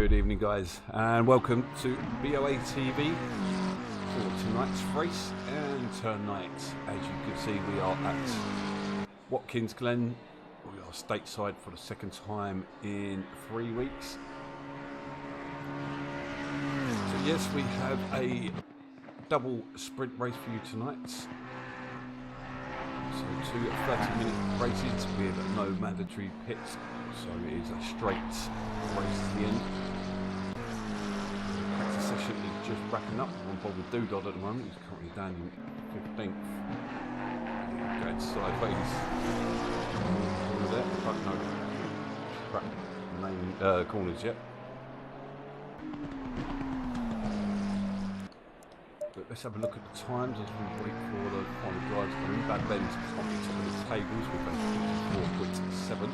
Good evening, guys, and welcome to BoATV for tonight's race. And tonight, as you can see, we are at Watkins Glen. We are stateside for the second time in 3 weeks. So yes, we have a double sprint race for you tonight. So 2 30-minute races with no mandatory pits. So it is a straight race to the end. The practice session is just wrapping up. We're on board with Doodod at the moment. He's currently down in 15th. Going sideways. Corner there. I don't know track main corners yet. But let's have a look at the times as we wait for the final drives coming in. Bad Ben's on the top of the tables with a 4.7.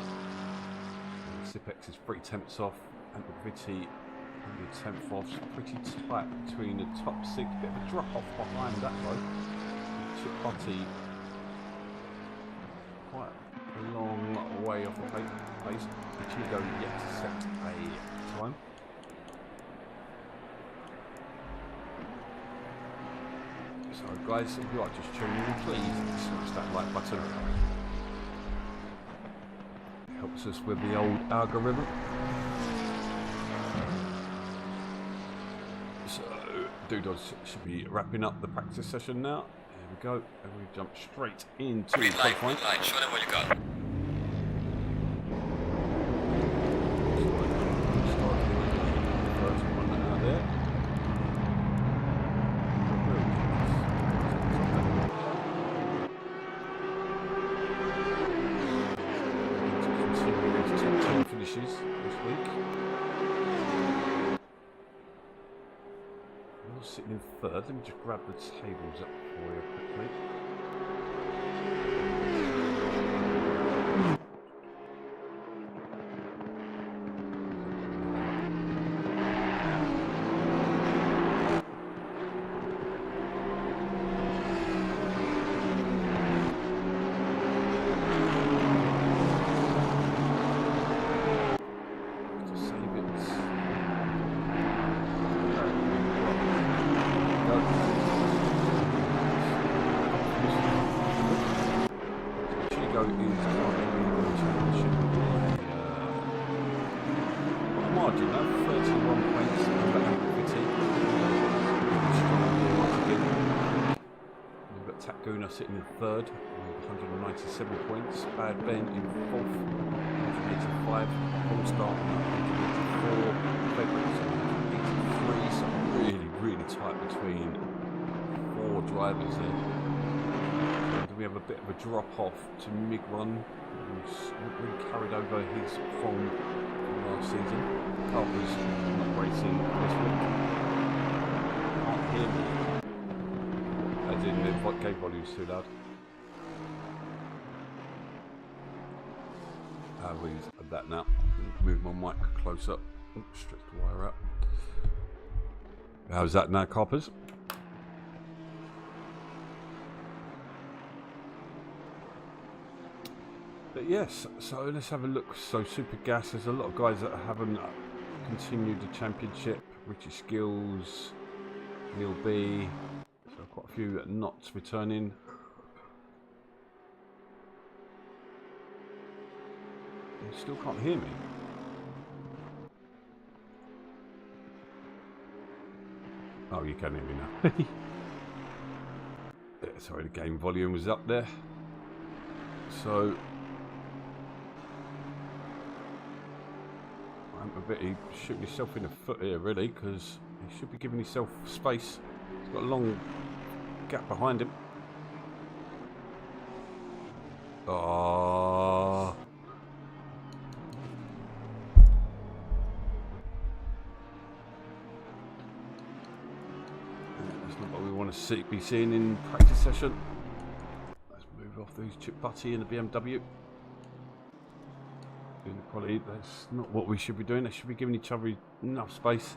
Sipex is 3 tenths off, and Viti only a tenth off. So pretty tight between the top 6. Bit of a drop off behind that though. Chip Butty quite a long way off the pace. Chigo yet to set a time. So guys, if you are just tuning in, please smash that like button. Helps us with the old algorithm. So Doodod should be wrapping up the practice session now. Here we go, and we jump straight into qualifying. Show them what you got. First one out there. Finishes this week. We're sitting in third. Let me just grab the tables up for you quickly. Margin though, 31 points over Viti. We've got Takguna sitting in third with 197 points. Bad Ben in fourth, 185. All Star 184. Favourites 183. So really tight between 4 drivers there. We have a bit of a drop off to Migron, who's not really carried over his form from last season. Carper's not racing this week. Can't hear me. As in the gate volume's too loud. We'll use that now. Move my mic closer. Oops, stretch the wire out. How's that now, Carpers? But yes, so let's have a look. So Super Gas, there's a lot of guys that haven't continued the championship. Richie Skills, Neil B, so quite a few not returning. You still can't hear me. Oh, you can hear me now. Yeah, sorry, the game volume was up there. So a bit, he shooting himself in the foot here really, because he should be giving himself space. He's got a long gap behind him. Oh, that's not what we want to be seeing in practice session. Let's move off these Chip Butty and the BMW. Quality, that's not what we should be doing. They should be giving each other enough space.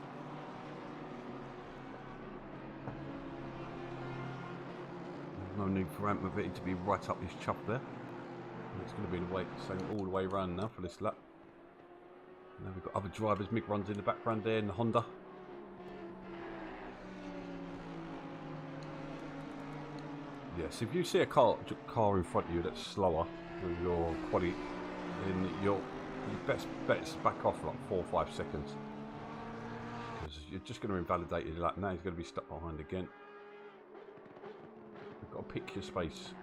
There's no need for Viti to be right up his chuff there. And it's going to be the way, same all the way around now for this lap. Now we've got other drivers. Mick runs in the background there in the Honda. Yes, if you see a car in front of you that's slower with your quality, then your best bet is to back off for like 4 or 5 seconds. Because you're just going to invalidate your lap. Now he's going to be stuck behind again. You've got to pick your space.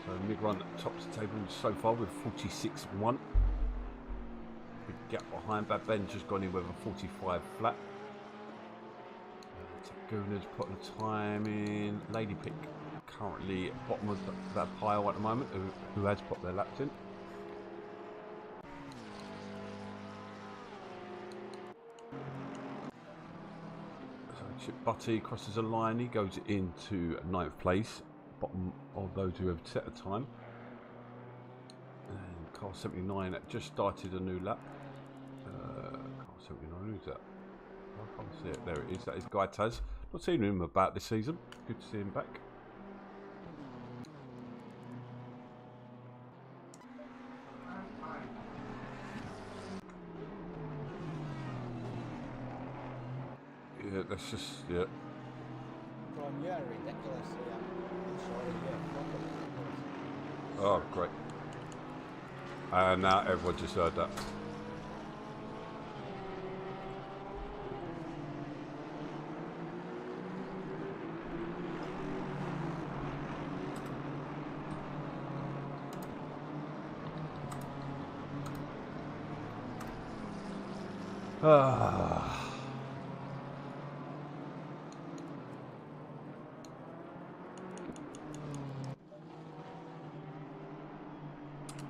So Mick run tops the table so far with 46.1. Big gap behind. Bad Ben just gone in with a 45 flat. Taguna's putting a time in. Lady Pick currently bottom of that pile at the moment, who has put their laps in. So Chip Butty crosses a line. He goes into 9th place, bottom of those who have set a time. And car 79 just started a new lap. Car 79, who's that? I can't see it. There it is. That is Guy Taz. Not seen him about this season. Good to see him back. Yeah, that's just yeah. From you are ridiculous. I'm sorry. Yeah. Oh, great. And now everyone just heard that.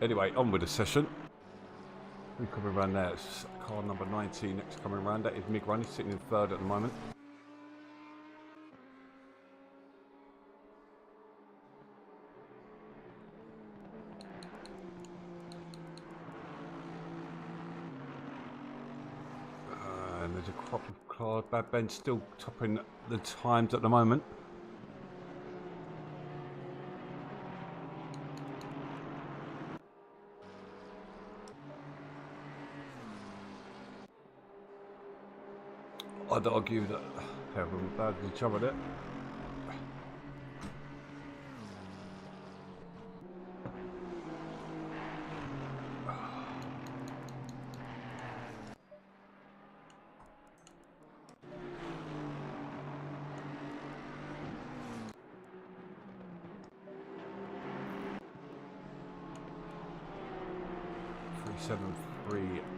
Anyway, on with the session. We're coming around there. It's car number 19 next coming around. That is Mick Run. He's sitting in 3rd at the moment. And there's a crop of cars. Bad Ben still topping the times at the moment. I'd argue that everyone bad with each other there.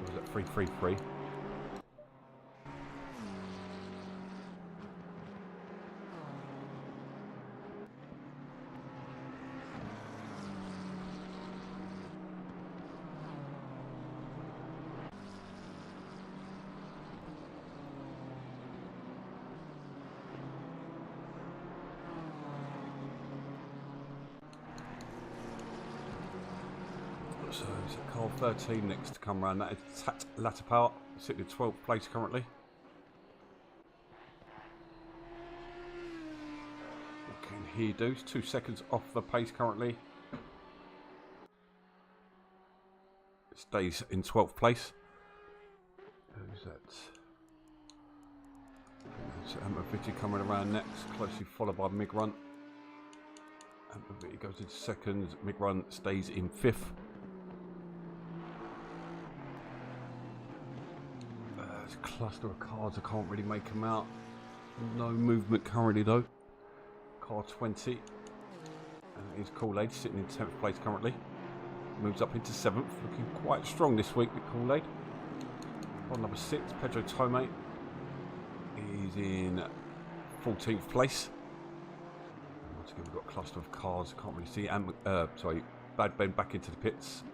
Was it 333? So it's car 13 next to come around. That is Tat Latapart, sitting in 12th place currently. What can he do? He's 2 seconds off the pace currently. Stays in 12th place. Who's that? There's Amaviti coming around next, closely followed by Mick Run. Amaviti goes into 2nd. Mick Run stays in 5th. There's a cluster of cars. I can't really make them out. No movement currently though. Car 20. And it is Kool-Aid sitting in 10th place currently. Moves up into 7th. Looking quite strong this week with Kool-Aid. On number 6, Pedro Tome. He's in 14th place. Once again, we've got a cluster of cars. Can't really see. And sorry, Bad Ben back into the pits.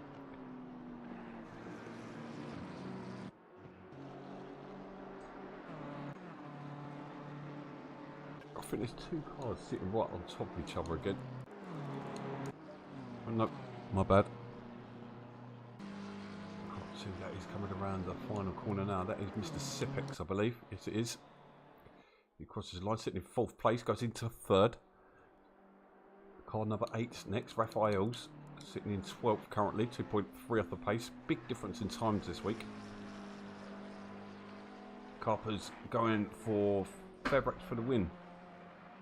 I think there's 2 cars sitting right on top of each other again. Oh, no, my bad. Can't see that. He's coming around the final corner now. That is Mr. Sipex, I believe. Yes, it is. He crosses the line, sitting in 4th place, goes into 3rd. Car number 8 next, Raphael's. sitting in 12th currently, 2.3 off the pace. Big difference in times this week. Carper's going for Fairbrax for the win.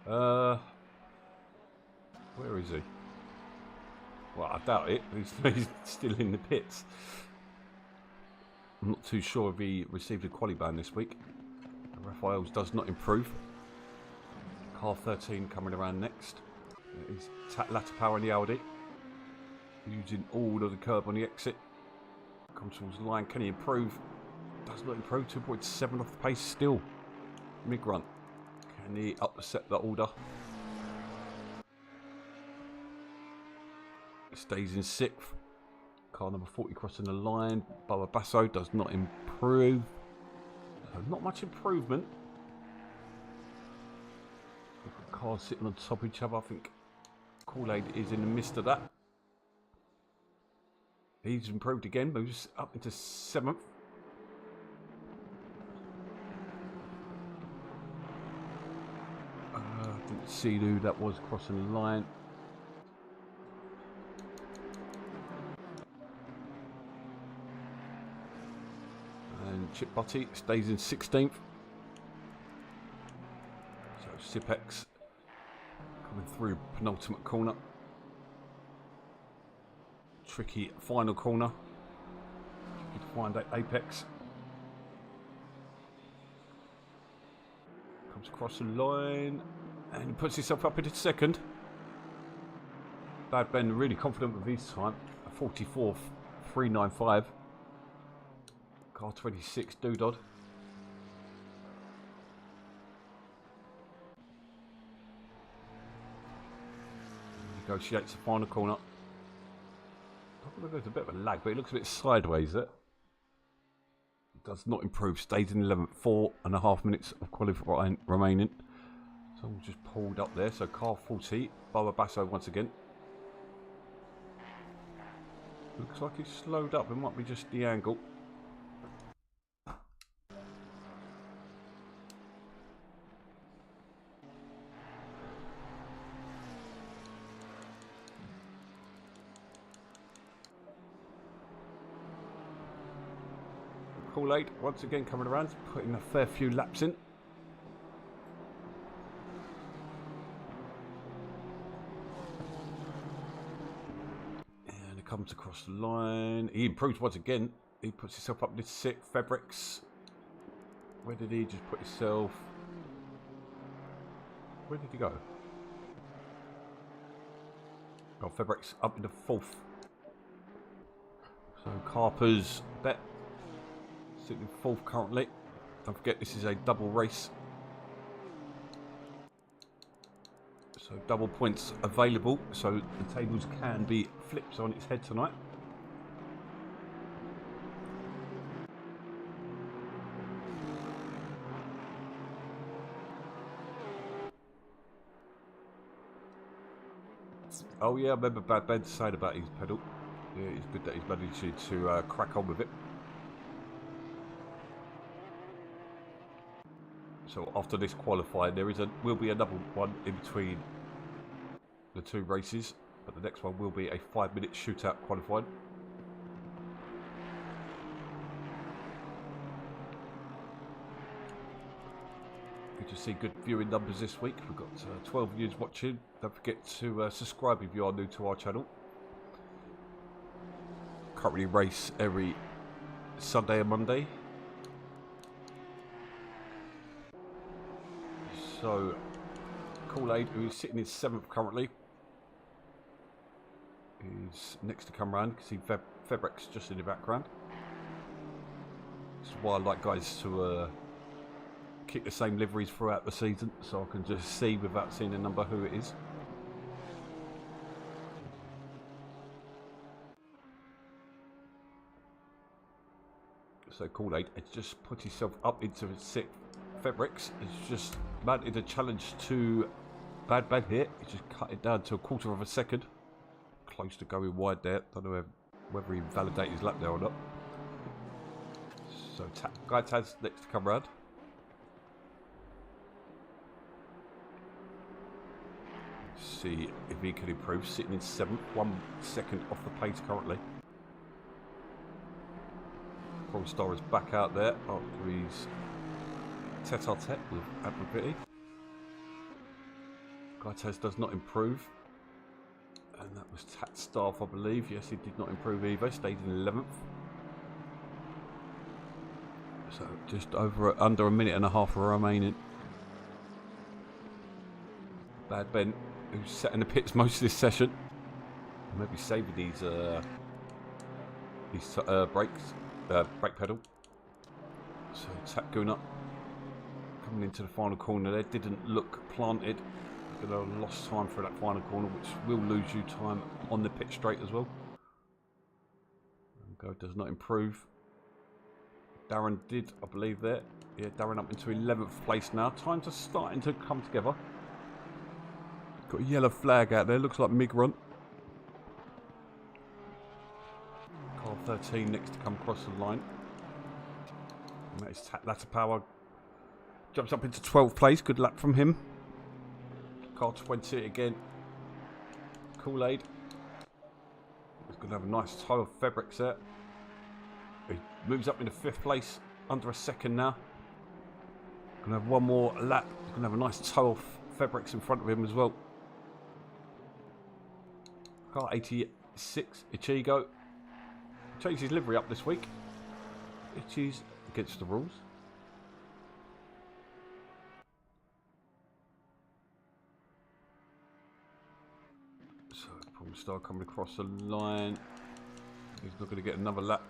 Where is he? Well, I doubt it. He's still in the pits. I'm not too sure if he received a quali ban this week. Raphael's does not improve. Car 13 coming around next. He's latter power in the Audi. Using all of the curb on the exit. Comes towards the line. Can he improve? Does not improve. 2.7 off the pace still. Mid-run. Can he upset the order? Stays in 6th. Car number 40 crossing the line. BoATV does not improve. So not much improvement. Cars sitting on top of each other. I think Kool-Aid is in the midst of that. He's improved again. Moves up into 7th. Didn't see who that was crossing the line. And Chip Butty stays in 16th. So Sipex coming through penultimate corner. Tricky final corner. Tricky to find that apex. Comes across the line and puts himself up into 2nd. Bad Ben really confident with his time. 44th, 395. Car 26, Doodod. Negotiates the final corner. There's a bit of a lag, but it looks a bit sideways there. Does not improve. Stays in 11th. 4.5 minutes of qualifying remaining. So we'll just pulled up there. So car 40. BoATV once again. Looks like he's slowed up. It might be just the angle. Kool-Aid once again coming around, putting a fair few laps in. And it comes across the line. He improves once again. He puts himself up this 6th. Fairbrax. Where did he just put himself? Where did he go? Oh, Fairbrax up into 4th. So Carper's bet. Sitting in 4th currently. Don't forget this is a double race. So double points available. So the tables can be flipped on its head tonight. Oh yeah, I remember Bad Ben saying about his pedal. Yeah, it's good that he's managed to crack on with it. So after this qualifying, will be another one in between the two races, but the next one will be a 5-minute shootout qualifying. Good to see good viewing numbers this week. We've got 12 viewers watching. Don't forget to subscribe if you are new to our channel. Currently race every Sunday and Monday. So, Kool-Aid, who is sitting in 7th currently, is next to come round. You can see Fairbrax just in the background. This is why I like guys to keep the same liveries throughout the season, so I can just see without seeing a number who it is. So Kool-Aid has just put himself up into 6th. Fairbrax has just mounted a challenge to Bad Ben here. He just cut it down to 1/4 of a second. Close to going wide there. Don't know whether he validated his lap there or not. So Guy Taz next to come round. See if he can improve. Sitting in 7th, 1 second off the pace currently. Polestar is back out there after he's tete-a-tete with Admiralty. Gaites does not improve. And that was Tat Staff, I believe. Yes, he did not improve either. Stayed in 11th. So just under a minute and a half remaining. Bad Ben, who's sat in the pits most of this session. Maybe saving these brakes, brake pedal. So Tat going up, coming into the final corner there. Didn't look planted. Could have lost time for that final corner, which will lose you time on the pit straight as well. Go does not improve. Darren did, I believe, there. Yeah, Darren up into 11th place now. Times are starting to come together. Got a yellow flag out there. Looks like Migrant. Car 13 next to come across the line. And that is Latter Power. Jumps up into 12th place. Good lap from him. Car 20 again. Kool-Aid. He's going to have a nice toe of fabrics there. He moves up into 5th place. Under a second now. Going to have one more lap. He's going to have a nice toe of fabrics in front of him as well. Car 86, Ichigo. Changed his livery up this week. Ichi's against the rules. So, Polestar coming across the line. He's not going to get another lap.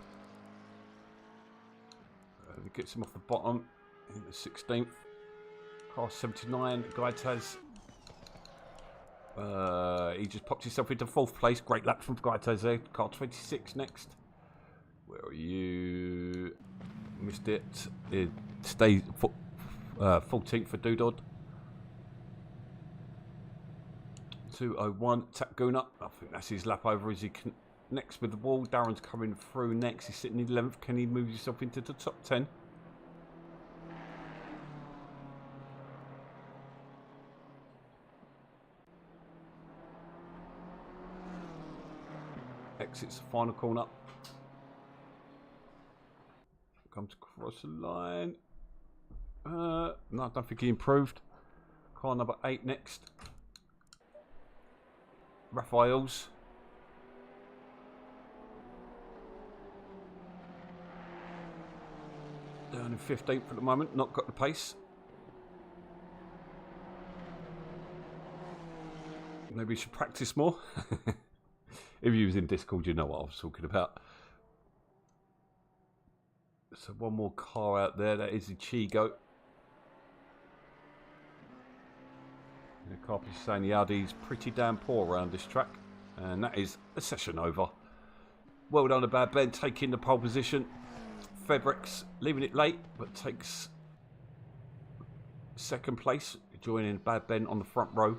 He gets him off the bottom in the 16th. Car 79, Gaites. He just popped himself into 4th place. Great lap from Gaites there. Car 26 next. Where are you? Missed it. It stays 14th for Doodod. 201. Takguna. I think that's his lap over as he connects with the wall. Darren's coming through next. He's sitting in 11th. Can he move himself into the top 10? Exits the final corner. Comes across the line. No, I don't think he improved. Car number 8 next. Raphael's. Down in 15th at the moment. Not got the pace. Maybe he should practice more. If you was in Discord, you know what I was talking about. So one more car out there. That is Ichigo. The carpet is saying the Audi's pretty damn poor around this track. And that is a session over. Well done to Bad Ben taking the pole position. Febrix leaving it late, but takes 2nd place, joining Bad Ben on the front row.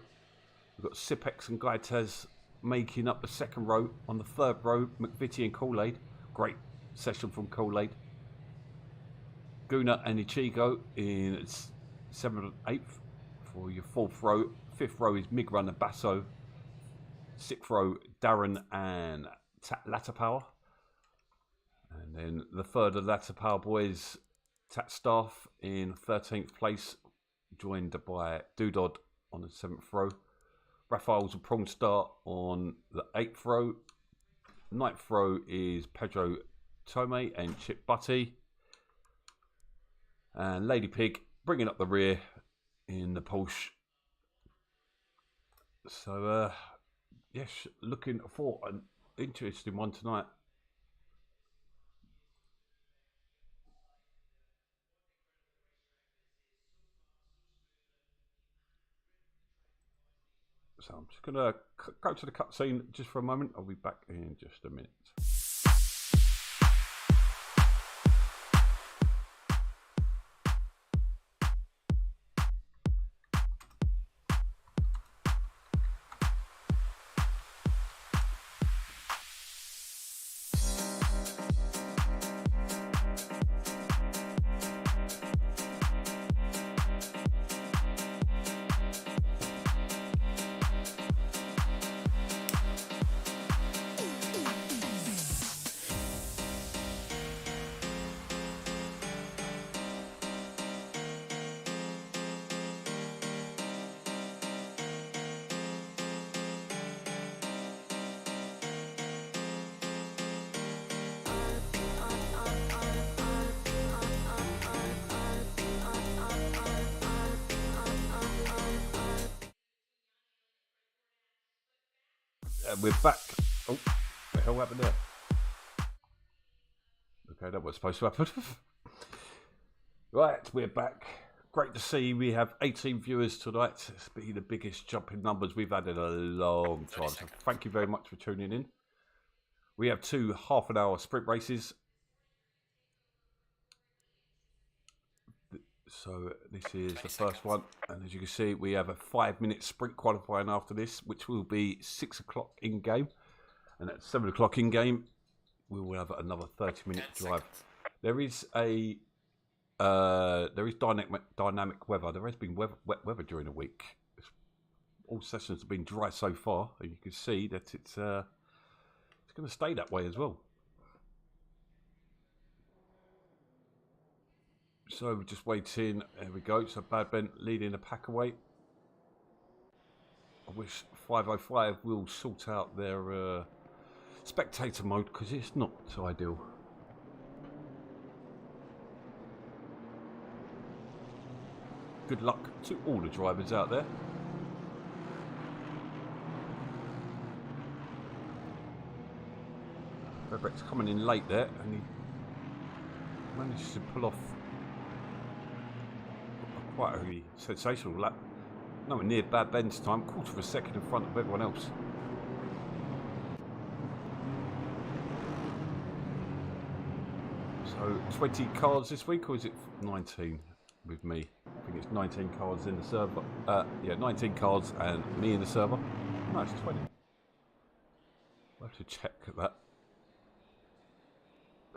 We've got Sipex and Gaites making up the 2nd row. On the 3rd row, McVitie and Kool-Aid. Great session from Kool-Aid. Guna and Ichigo in 7th and 8th for your 4th row. 5th row is Migra and Basso. 6th row, Darren and Latter Power. And then the 3rd of Latter Power boys, Tat Staff in 13th place, joined by Doodod on the 7th row. Raphael's and Prawn Star on the 8th row. 9th row is Pedro Tome and Chip Butty. And Lady Pig bringing up the rear in the Porsche. So, yes, looking for an interesting one tonight. So I'm just going to go to the cutscene just for a moment. I'll be back in just a minute. And we're back. Oh, what the hell happened there? Okay, that was supposed to happen. Right, we're back. Great to see we have 18 viewers tonight. It's been the biggest jump in numbers we've had in a long time. So thank you very much for tuning in. We have 2 half-an-hour sprint races. So this is the first one, and as you can see, we have a 5-minute sprint qualifying after this, which will be 6 o'clock in game, and at 7 o'clock in game, we will have another 30-minute drive. There is dynamic weather. There has been wet weather during the week. All sessions have been dry so far, and you can see that it's going to stay that way as well. So we're just waiting. There we go. So Bad Ben leading the pack away. I wish 505 will sort out their spectator mode because it's not ideal. Good luck to all the drivers out there. Rebec's coming in late there, and he managed to pull off quite a really sensational lap. Nowhere near Bad Ben's time, quarter of a second in front of everyone else. So 20 cars this week, or is it 19 with me? I think it's 19 cars in the server. Yeah, 19 cars and me in the server. No, it's 20. I'll have to check that.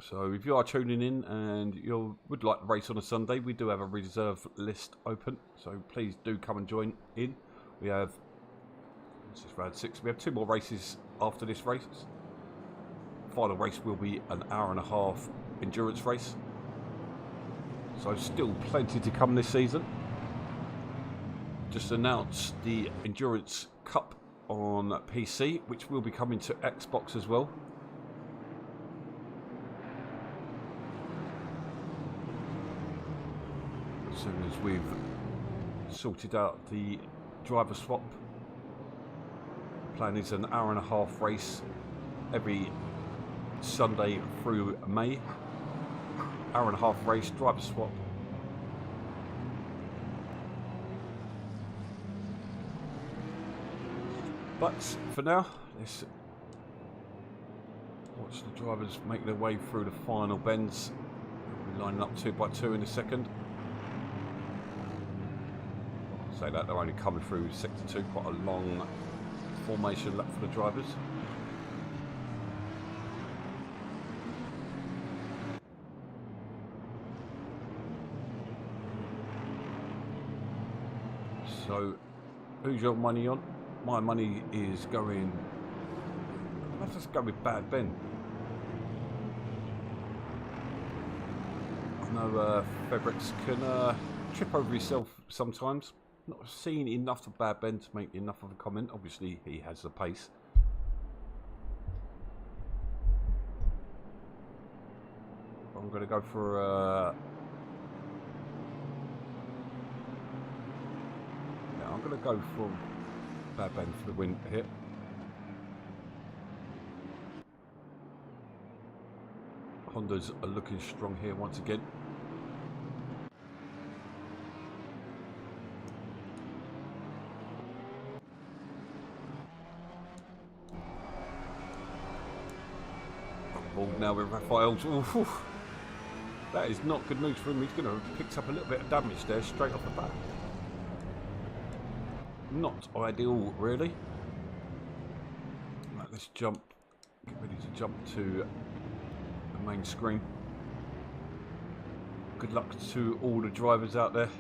So if you are tuning in and you would like to race on a Sunday, we do have a reserve list open. So please do come and join in. We have, this is round 6, we have 2 more races after this race. Final race will be an hour-and-a-half endurance race. So still plenty to come this season. Just announced the Endurance Cup on PC, which will be coming to Xbox as well. As soon as we've sorted out the driver swap, the plan is an hour-and-a-half race every Sunday through May. Hour-and-a-half race, driver swap. But for now, let's watch the drivers make their way through the final bends. We'll be lining up 2 by 2 in a second. Say that they're only coming through sector 2, quite a long formation lap for the drivers. So, who's your money on? My money is going. Let's just go with Bad Ben. I know Febrix can trip over himself sometimes. Not seen enough of Bad Ben to make enough of a comment. Obviously, he has the pace. I'm going to go for. Yeah, I'm going to go for Bad Ben for the win here. Hondas are looking strong here once again. Now with Raphael's. Ooh, that is not good news for him. He's going to have picked up a little bit of damage there straight off the bat. Not ideal, really. Right, let's jump. Get ready to jump to the main screen. Good luck to all the drivers out there.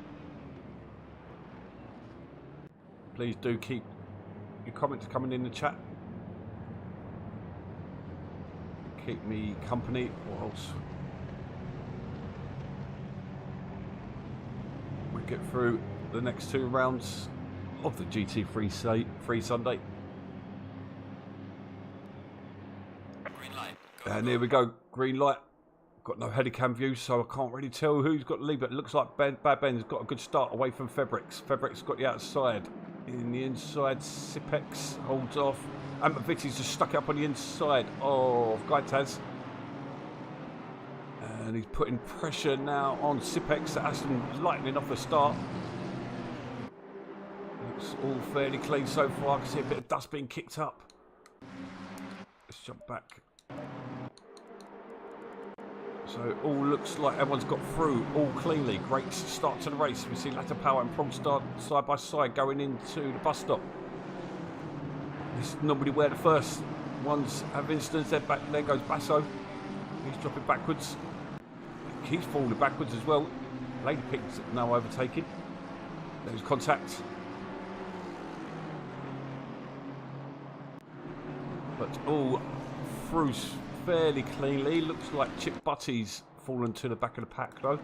Please do keep your comments coming in the chat. Keep me company, or else we get through the next 2 rounds of the GT3 Sunday. Green light. And here we go, green light. Got no helicam view, so I can't really tell who's got the lead, but it looks like Bad Ben's got a good start away from Febrix. Febrix got the outside. In the inside, Sipex holds off. And Maviti's just stuck up on the inside of Gaitaz. And he's putting pressure now on Sipex. Aston lightning off the start. Looks all fairly clean so far. I can see a bit of dust being kicked up. Let's jump back. So all looks like everyone's got through all cleanly. Great start to the race. We see Latter Power and Prongstar side by side going into the bus stop. This is normally where the first ones have instance. There goes Basso. He's dropping backwards. He's falling backwards as well. Lady Pig's now overtaking. There's contact. But all through fairly cleanly. Looks like Chip Butty's fallen to the back of the pack though.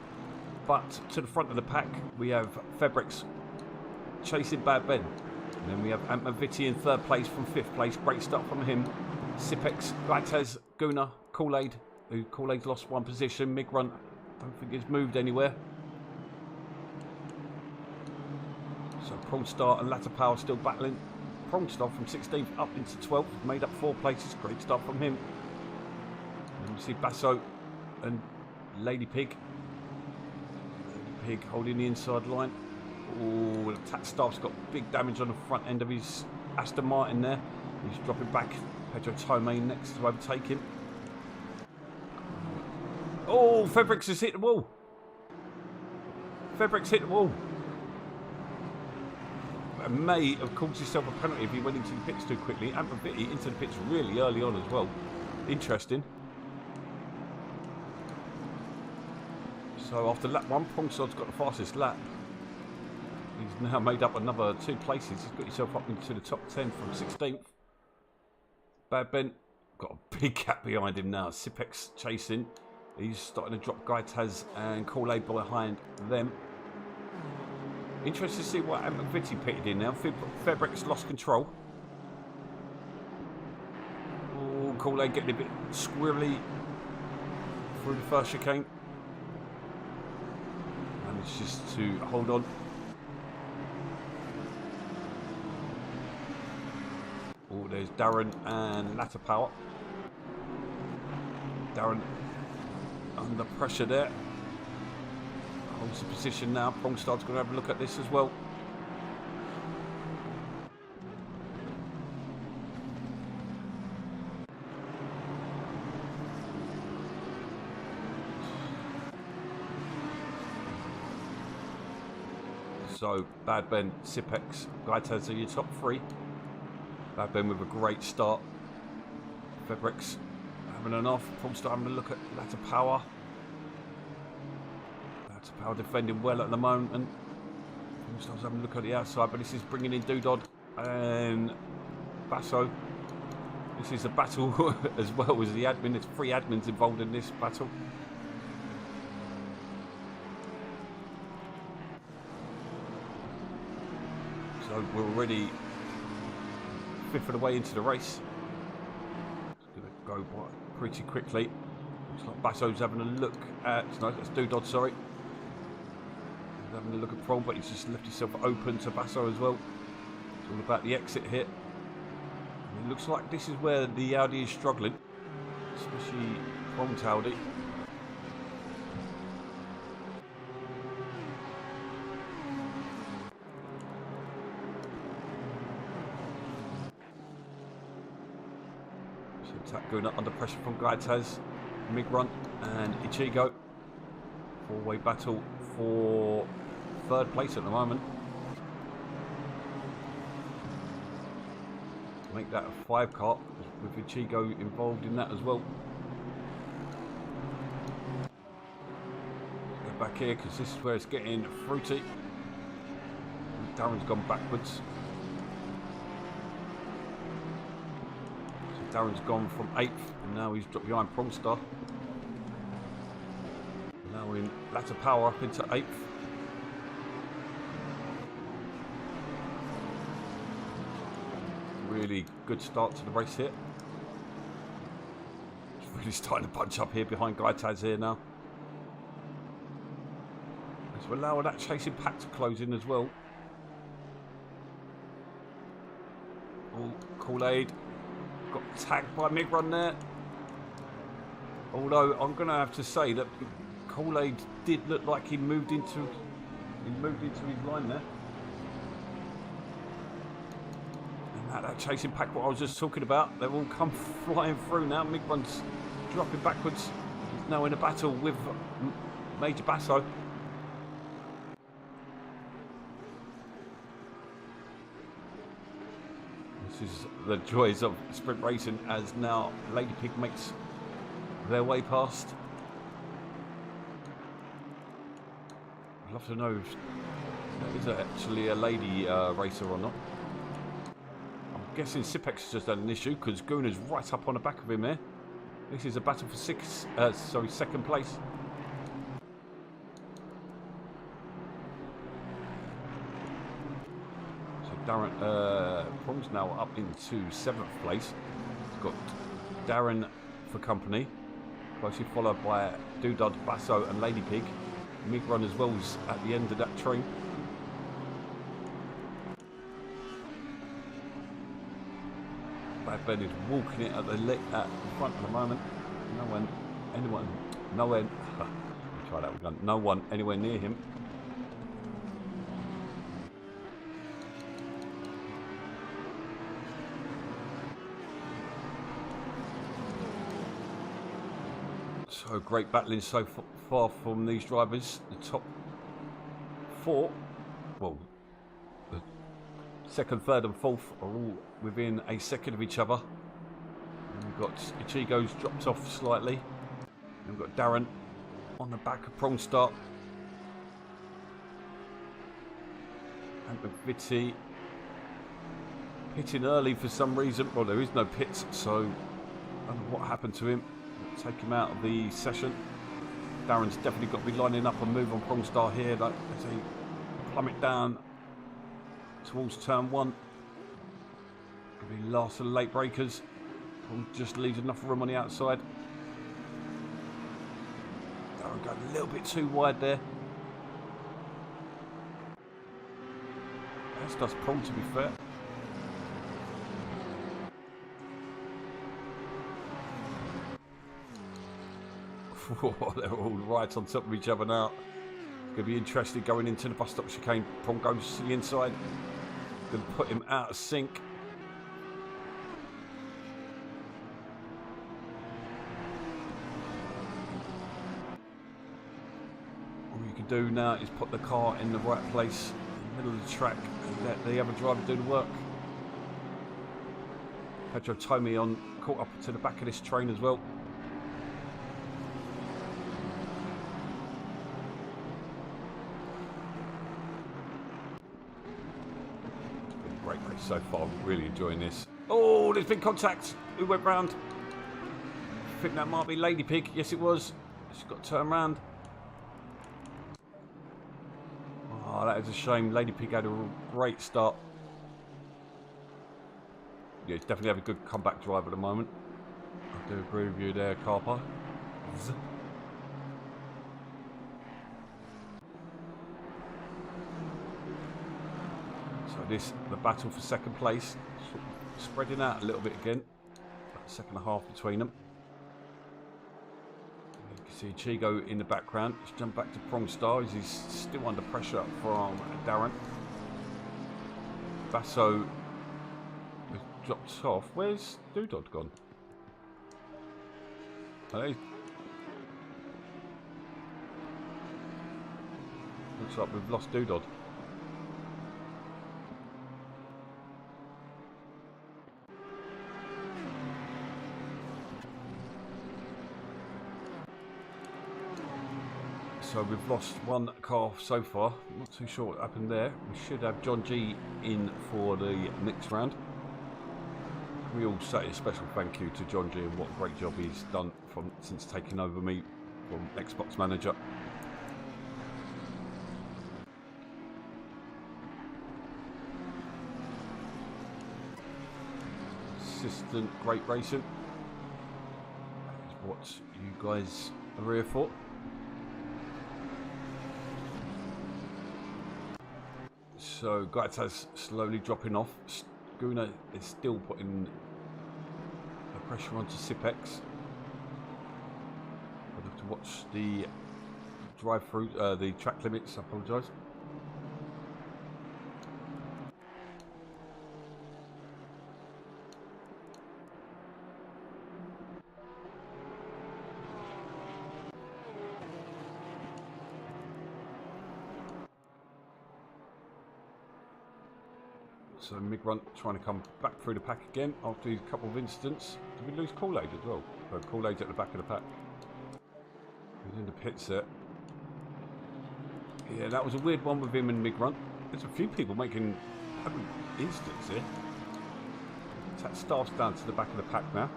But to the front of the pack we have Febrix chasing Bad Ben. And then we have Maviti in third place from fifth place. Great start from him. Sipex, Gaitaz, Guna, Kool-Aid. Who Kool-Aid's lost one position. Migrun, don't think he's moved anywhere. So Prongstar and Latter Power still battling. Prongstar from 16th up into 12th. Made up 4 places. Great start from him. And we see Basso and Lady Pig. Lady Pig holding the inside line. Oh, the attack staff's got big damage on the front end of his Aston Martin there. He's dropping back. Pedro Tomei next to overtake him. Oh, Febrix has hit the wall. Febrix hit the wall. And may have caused himself a penalty if he went into the pits too quickly. And Maviti into the pits really early on as well. Interesting. So after lap 1, Prongstar's got the fastest lap. He's now made up another 2 places. He's got himself up into the top 10 from 16th. Bad Ben got a big gap behind him now. Sipex chasing. He's starting to drop Gaitaz and Kool-Aid behind them. Interesting to see what Maviti pitted in now. Febrix lost control. Oh, Kool-Aid getting a bit squirrely through the first chicane. Managed just to hold on. Oh, there's Darren and Latter Power. Darren under pressure there. Holds the position now. Prongstar's going to have a look at this as well. So, Bad Ben, Sipex, Gaitaz are your top 3. Bad Ben with a great start. Febrix having an off. Prongstar having a look at Latter Power. Latter Power defending well at the moment. And Prongstar's having a look at the outside, but this is bringing in Doodod and Basso. This is a battle as well as the admin. There's 3 admins involved in this battle. So we're already 5th of the way into the race. It's going to go by pretty quickly. Looks like Basso's having a look at... No, that's Doodod, sorry. He's having a look at Prong, but he's just left himself open to Basso as well. It's all about the exit here. And it looks like this is where the Audi is struggling. Especially Prong's Audi. Going up under pressure from Gaitaz, Migrun and Ichigo. 4-way battle for 3rd place at the moment. Make that a 5 car with Ichigo involved in that as well. Go back here because this is where it's getting fruity. Darren's gone backwards. Darren's gone from 8th and now he's dropped behind Prongstar. Now in Latter Power up into 8th. Really good start to the race here. It's really starting to bunch up here behind Gaitaz here now. Let's allow that chasing pack to close in as well. Oh, Kool-Aid got tagged by Migron there. Although I'm going to have to say that Kool-Aid did look like he moved into his line there. And that chasing pack, what I was just talking about, they've all come flying through now. Migron's dropping backwards. He's now in a battle with Major Basso. This is the joys of sprint racing as now Lady Pig makes their way past. I'd love to know if there is actually a lady racer or not. I'm guessing Sipex has just had an issue because Gooner's right up on the back of him here. This is a battle for second place. Darren Prong's now up into 7th place. He's got Darren for company, closely followed by Doodad, Basso and Lady Pig. Migron as well as at the end of that train. Bad Ben is walking it at the front at the moment. No one anywhere near him. So great battling so far from these drivers. The top 4, well, the 2nd, 3rd and 4th are all within a second of each other. And we've got Ichigo's dropped off slightly. And we've got Darren on the back of Prong Start. And McVitie pitting early for some reason. Well, there is no pits, so I don't know what happened to him. Take him out of the session. Darren's definitely got to be lining up and move on Prong Star here. As he plummet down towards turn 1. Gonna be last of the late breakers. Just leaves enough room on the outside. Darren going a little bit too wide there. As does Prong, to be fair. They're all right on top of each other now. It's going to be interesting going into the bus stop chicane. Prong goes to the inside. Going to put him out of sync. All you can do now is put the car in the right place in the middle of the track and let the other driver do the work. Pedro Tomei on caught up to the back of this train as well. Great race so far, really enjoying this. Oh, there's been contact. Who went round? I think that might be Lady Pig. Yes, it was. She's got to turn round. Oh, that is a shame. Lady Pig had a great start. Yeah, he's definitely have a good comeback drive at the moment. I do agree with you there, Carper. The battle for second place, spreading out a little bit again. The second half between them. You can see Chigo in the background. Let's jump back to Prong Star as he's still under pressure from Darren. Basso has dropped off. Where's Doodod gone? Hey. Looks like we've lost Doodod. So we've lost one car so far. Not too sure what happened there. We should have John G in for the next round. We all say a special thank you to John G and what a great job he's done since taking over me from Xbox Manager. Assistant Great Racing. That is what you guys are here for. So Gaitas slowly dropping off. Gunnar is still putting the pressure onto Sipex. I'll have to watch the drive through the track limits. I apologise. So Migrant trying to come back through the pack again after a couple of incidents. Did we lose Kool-Aid as well? Oh, Kool-Aid's at the back of the pack. He's in the pits there. Yeah, that was a weird one with him and Migrant. There's a few people having incidents here. That staff's down to the back of the pack now.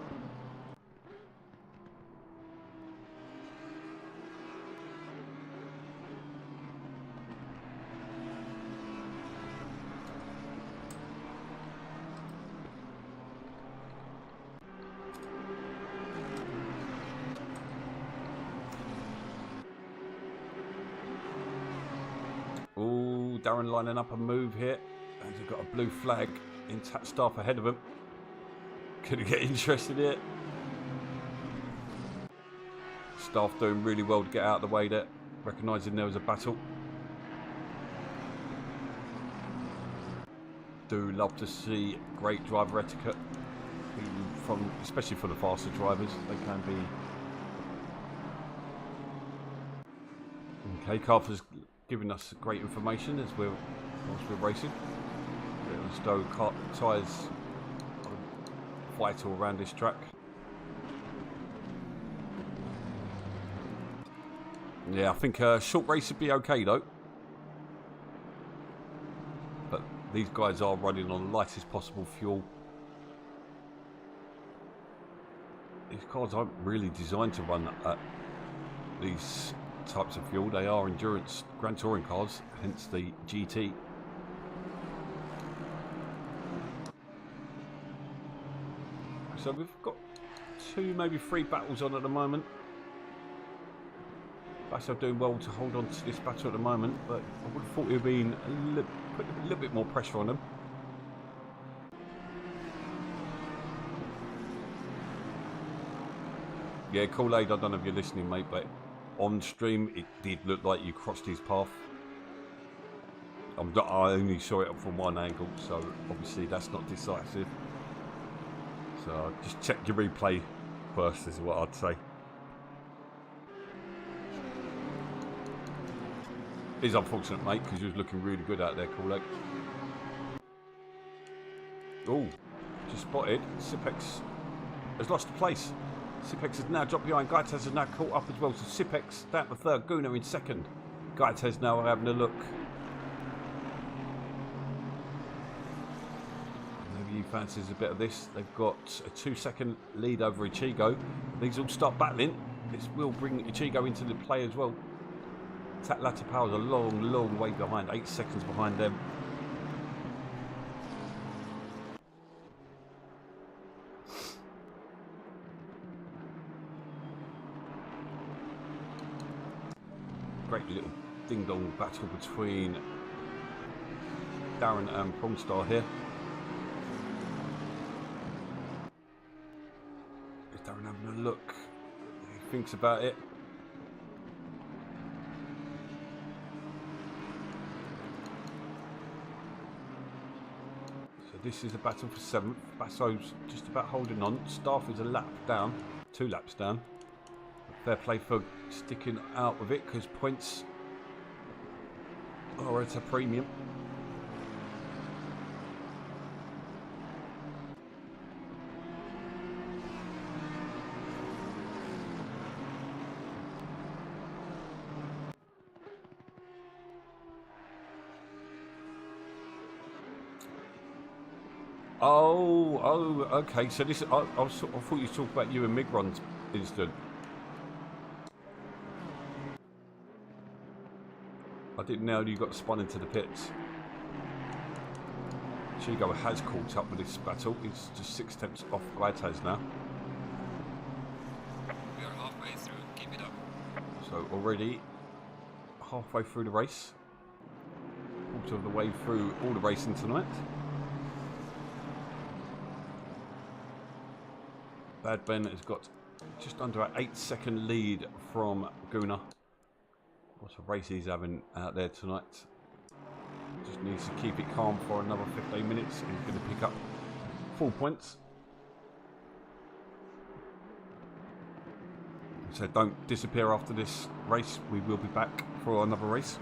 Darren lining up a move here, and he's got a blue flag in staff ahead of him. Could he get interested here? Staff doing really well to get out of the way there, recognising there was a battle. Do love to see great driver etiquette, especially for the faster drivers. They can be. Okay, Carter's giving us great information as we're racing. Stowe tyres are vital around this track. Yeah, I think a short race would be okay though. But these guys are running on the lightest possible fuel. These cars aren't really designed to run at these types of fuel. They are endurance Grand Touring cars, hence the GT. So we've got 2, maybe 3 battles on at the moment. Basso doing well to hold on to this battle at the moment, but I would have thought it would have been put a little bit more pressure on them. Yeah, Kool-Aid, I don't know if you're listening, mate, but on stream, it did look like you crossed his path. I only saw it from one angle, so obviously that's not decisive. So just check your replay first, is what I'd say. It's unfortunate, mate, because you was looking really good out there, Kool-Aid. Oh, just spotted. Sipex has lost the place. Sipex has now dropped behind. Gaites has now caught up as well. So Sipex down to third. Gunnar in second. Gaites now having a look. Maybe he fancies a bit of this. They've got a 2-second lead over Ichigo. These all start battling. This will bring Ichigo into the play as well. Latter Power's a long way behind. 8 seconds behind them. Great little ding-dong battle between Darren and Promstar here. Is Darren having a look? He thinks about it. So this is a battle for 7th. Basso's just about holding on. Staff is a lap down, 2 laps down. Fair play for sticking out with it, because points are at a premium. Oh, okay. So this, I thought you were talking about you and Migron's incident. I didn't know you got spun into the pits. Chigo has caught up with this battle. He's just 6 tenths off Gaites now. We are halfway through. Keep it up. So already halfway through the race. Quarter of the way through all the racing tonight. Bad Ben has got just under an 8-second lead from Guna. What a race he's having out there tonight. Just needs to keep it calm for another 15 minutes. He's going to pick up 4 points. So don't disappear after this race. We will be back for another race.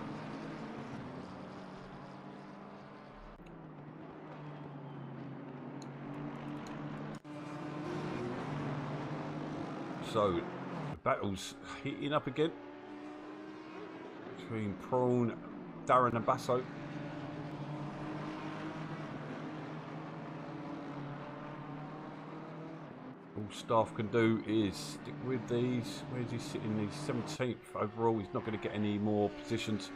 So the battle's heating up again between Prawn, Darren and Basso. All staff can do is stick with these. Where is he sitting? He's 17th overall. He's not going to get any more positions.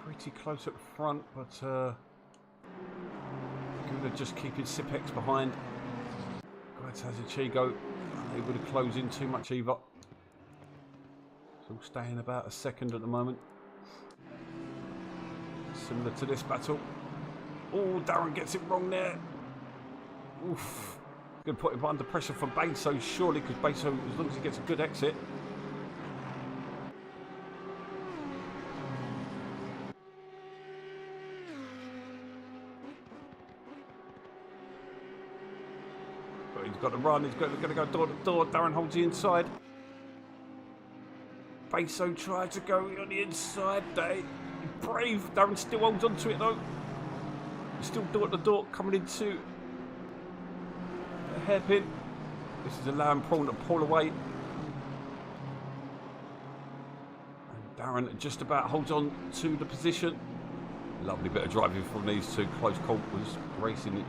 Pretty close at the front, but Guna just keeping Sipex behind. Guys has Ichigo, unable to close in too much either. It's all staying about a second at the moment. Similar to this battle. Oh, Darren gets it wrong there. Oof. Going to put him under pressure from Beso, surely, because Beso, as long as he gets a good exit. But he's got to run, he's going to go door to door. Darren holds the inside. Beso tried to go on the inside. Brave. Darren still holds on to it though. Still door to door, coming into a hairpin. This is allowing Prawn to pull away. And Darren just about holds on to the position. Lovely bit of driving from these two. Close call was racing it.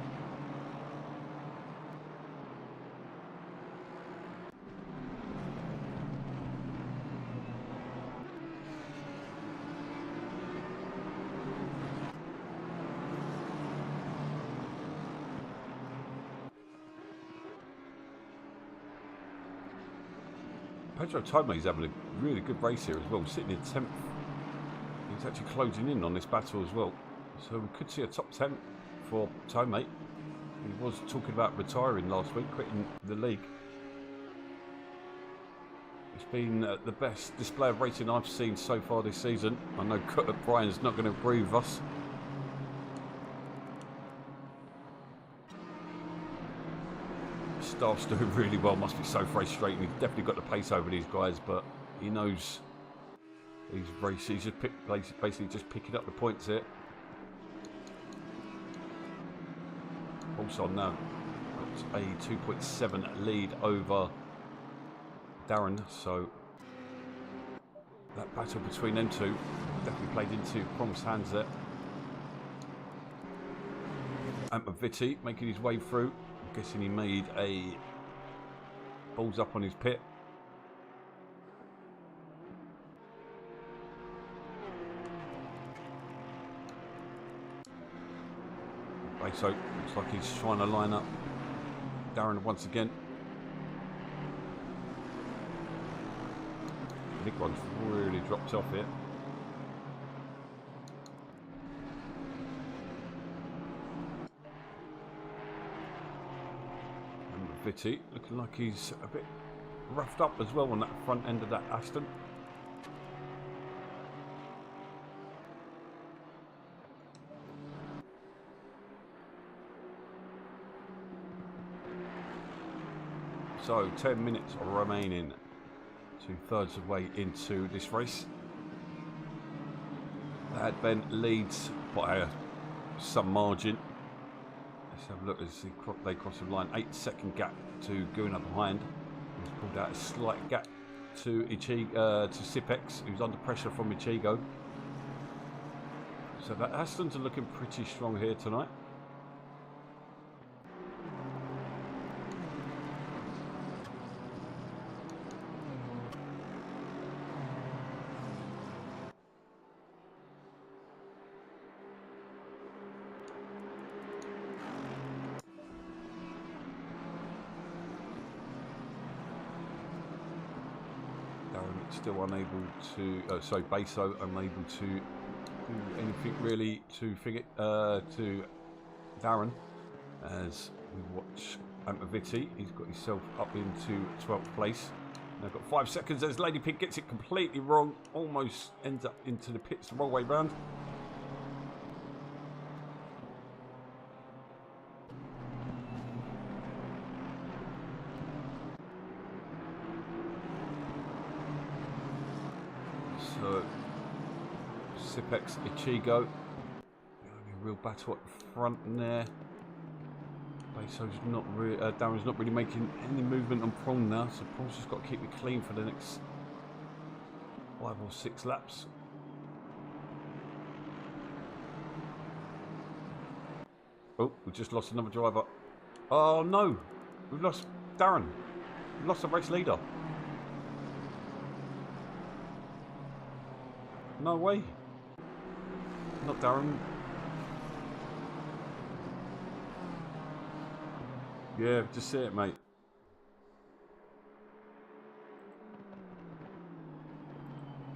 Pedro Tome's having a really good race here as well, sitting in 10th. He's actually closing in on this battle as well. So we could see a top 10 for Tome. He was talking about retiring last week, quitting the league. It's been the best display of racing I've seen so far this season. I know Brian's not going to agree with us. Staff's doing really well, must be so frustrating. He's definitely got the pace over these guys, but he knows these races. He's just basically just picking up the points here. Also now got a 2.7 lead over Darren, so that battle between them two definitely played into Prom's hands there. Ampavitti making his way through. I'm guessing he made a balls up on his pit. So looks like he's trying to line up Darren once again. Nick one's really dropped off here. Vitti looking like he's a bit roughed up as well on that front end of that Aston. So 10 minutes remaining, 2/3 of the way into this race. That Ben leads by some margin. Let's have a look as they cross the line. 8-second gap to Guna behind. He's pulled out a slight gap to Sipex, who's under pressure from Ichigo. So the Astons are looking pretty strong here tonight. Darren still unable to, sorry, Beso unable to do anything really to Darren, as we watch Ampaviti. He's got himself up into 12th place. Now got 5 seconds as Lady Pig gets it completely wrong, almost ends up into the pits the wrong way round. So Sipex Ichigo, a real battle at the front there. Beso's not really, Darren's not really making any movement on Prong now, so Prong's just got to keep it clean for the next 5 or 6 laps. Oh, we just lost another driver. Oh no, we've lost Darren. We've lost the race leader. No way. Not Darren. Yeah, just see it, mate.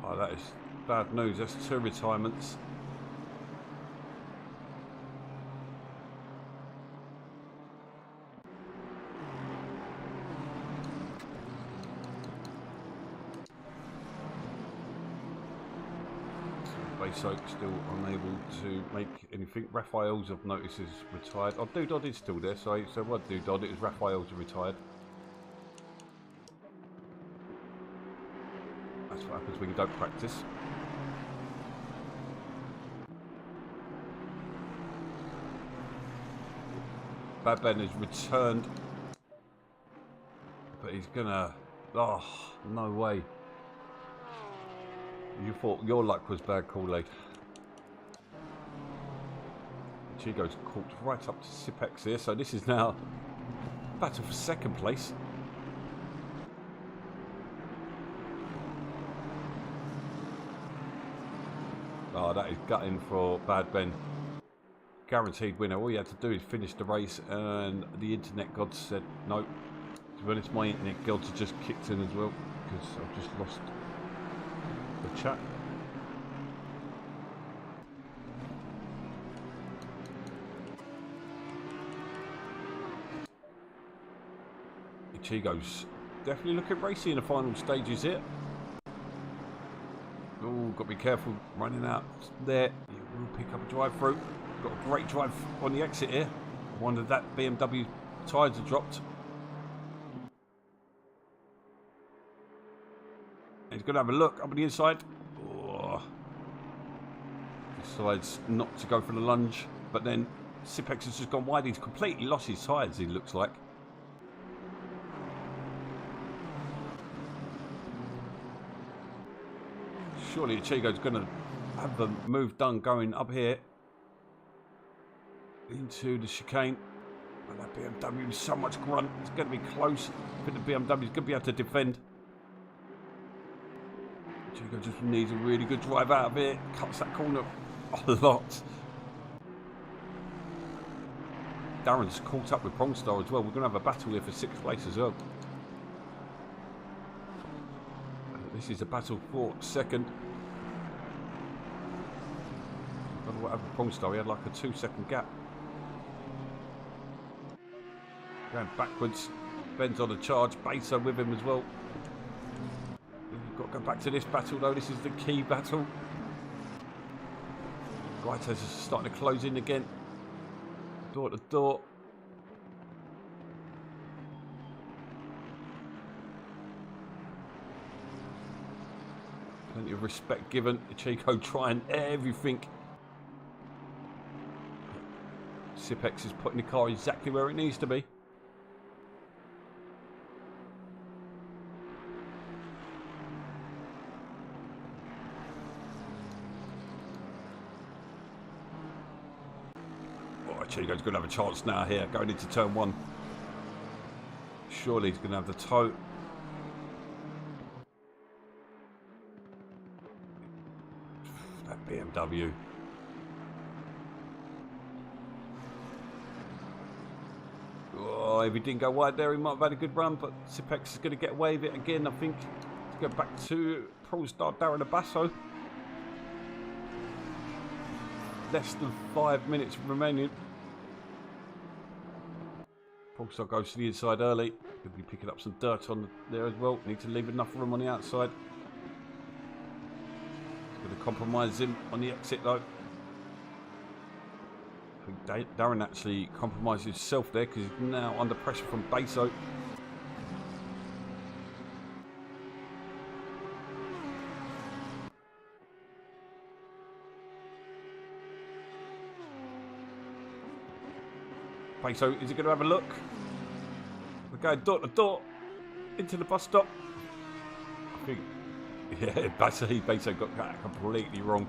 Oh, that is bad news. That's 2 retirements. Beso still unable to make anything. Raphael's, I've noticed, is retired. Oh, Doodod is still there, so what Doodod? It was Raphael's retired. That's what happens when you don't practice. Bad Ben has returned, but he's gonna. Oh, no way. You thought your luck was bad, Kool-Aid. Chigo's caught right up to Sipex here, so this is now battle for 2nd place. Oh, that is gutting for Bad Ben. Guaranteed winner. All you had to do is finish the race, and the internet gods said no. To be honest, my internet gods have just kicked in as well, because I've just lost the chat. Ichigo's definitely looking racy in the final stages here. Oh, got to be careful running out there. You will pick up a drive through. Got a great drive on the exit here. Wondered that BMW tyres had dropped. He's going to have a look up on the inside. Oh. Decides not to go for the lunge, but then Sipex has just gone wide. He's completely lost his tyres, he looks like. Surely Ichigo's going to have the move done going up here into the chicane. And that BMW is so much grunt. It's going to be close. I think the BMW is going to be able to defend. Ichigo just needs a really good drive out of it. Cuts that corner a lot. Darren's caught up with Prongstar as well. We're going to have a battle here for 6th place as well. This is a battle for 2nd. I don't know what happened to Prongstar. He had like a 2-second gap. Going backwards. Ben's on a charge. Beso with him as well. We've got to go back to this battle though. This is the key battle. Guaites is starting to close in again. Door to door. Plenty of respect given. Ichigo trying everything. Sipex is putting the car exactly where it needs to be. Oh, Ichigo's going to have a chance now here, going into turn 1. Surely he's going to have the toe. That BMW. Oh, if he didn't go wide there, he might have had a good run, but Sipex is going to get away with it again, I think. go back to Polestar Darren Abasso. Less than 5 minutes remaining. Polestar goes to the inside early. Could be picking up some dirt on there as well. Need to leave enough room on the outside. Going to compromise him on the exit though. I think Darren actually compromised himself there because he's now under pressure from Baso. Baso, is he going to have a look? We're going door to door into the bus stop. I think, yeah, Baso got that completely wrong.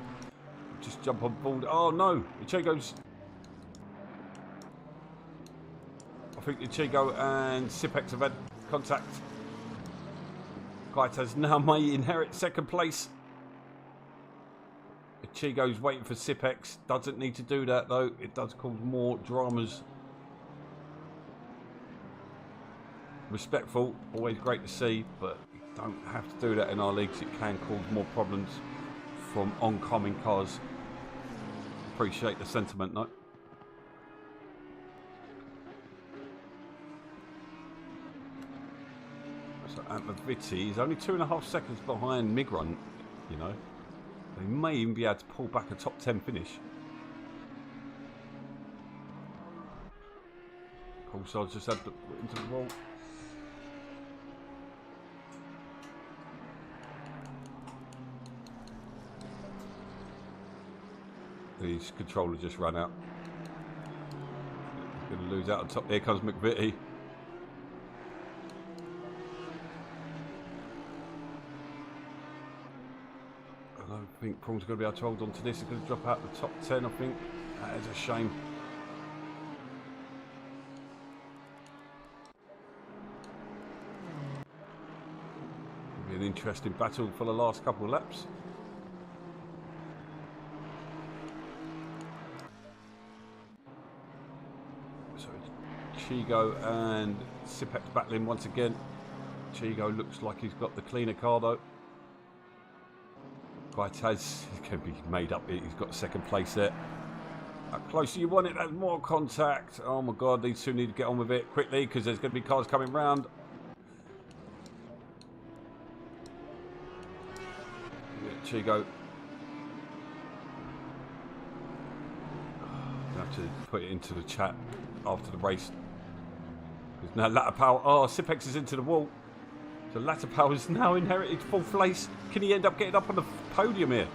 Just jump on board. Oh no, Ichigo's. I think Ichigo and Sipex have had contact. Kaita's now may inherit second place. Ichigo's waiting for Sipex. Doesn't need to do that though. It does cause more dramas. Respectful, always great to see, but you don't have to do that in our leagues. It can cause more problems from oncoming cars. Appreciate the sentiment, though. So Antmoviti is only 2.5 seconds behind Migrun, you know. He may even be able to pull back a top 10 finish. Pulsar's just had the into the wall. His controller just ran out. He's going to lose out on top. Here comes McVitie. I don't think Prawn's going to be able to hold on to this. He's going to drop out the top 10, I think. That is a shame. It'll be an interesting battle for the last couple of laps. Chigo and Sipex battling once again. Chigo looks like he's got the cleaner car though. Guaitaz can be made up. He's got second place there. How close do you want it? There's more contact. Oh my god, these two need to get on with it quickly because there's going to be cars coming round. Yeah, Chigo. I have to put it into the chat after the race. Because now Latapau, oh, Sipex is into the wall. So Latapau has now inherited fourth place. Can he end up getting up on the podium here?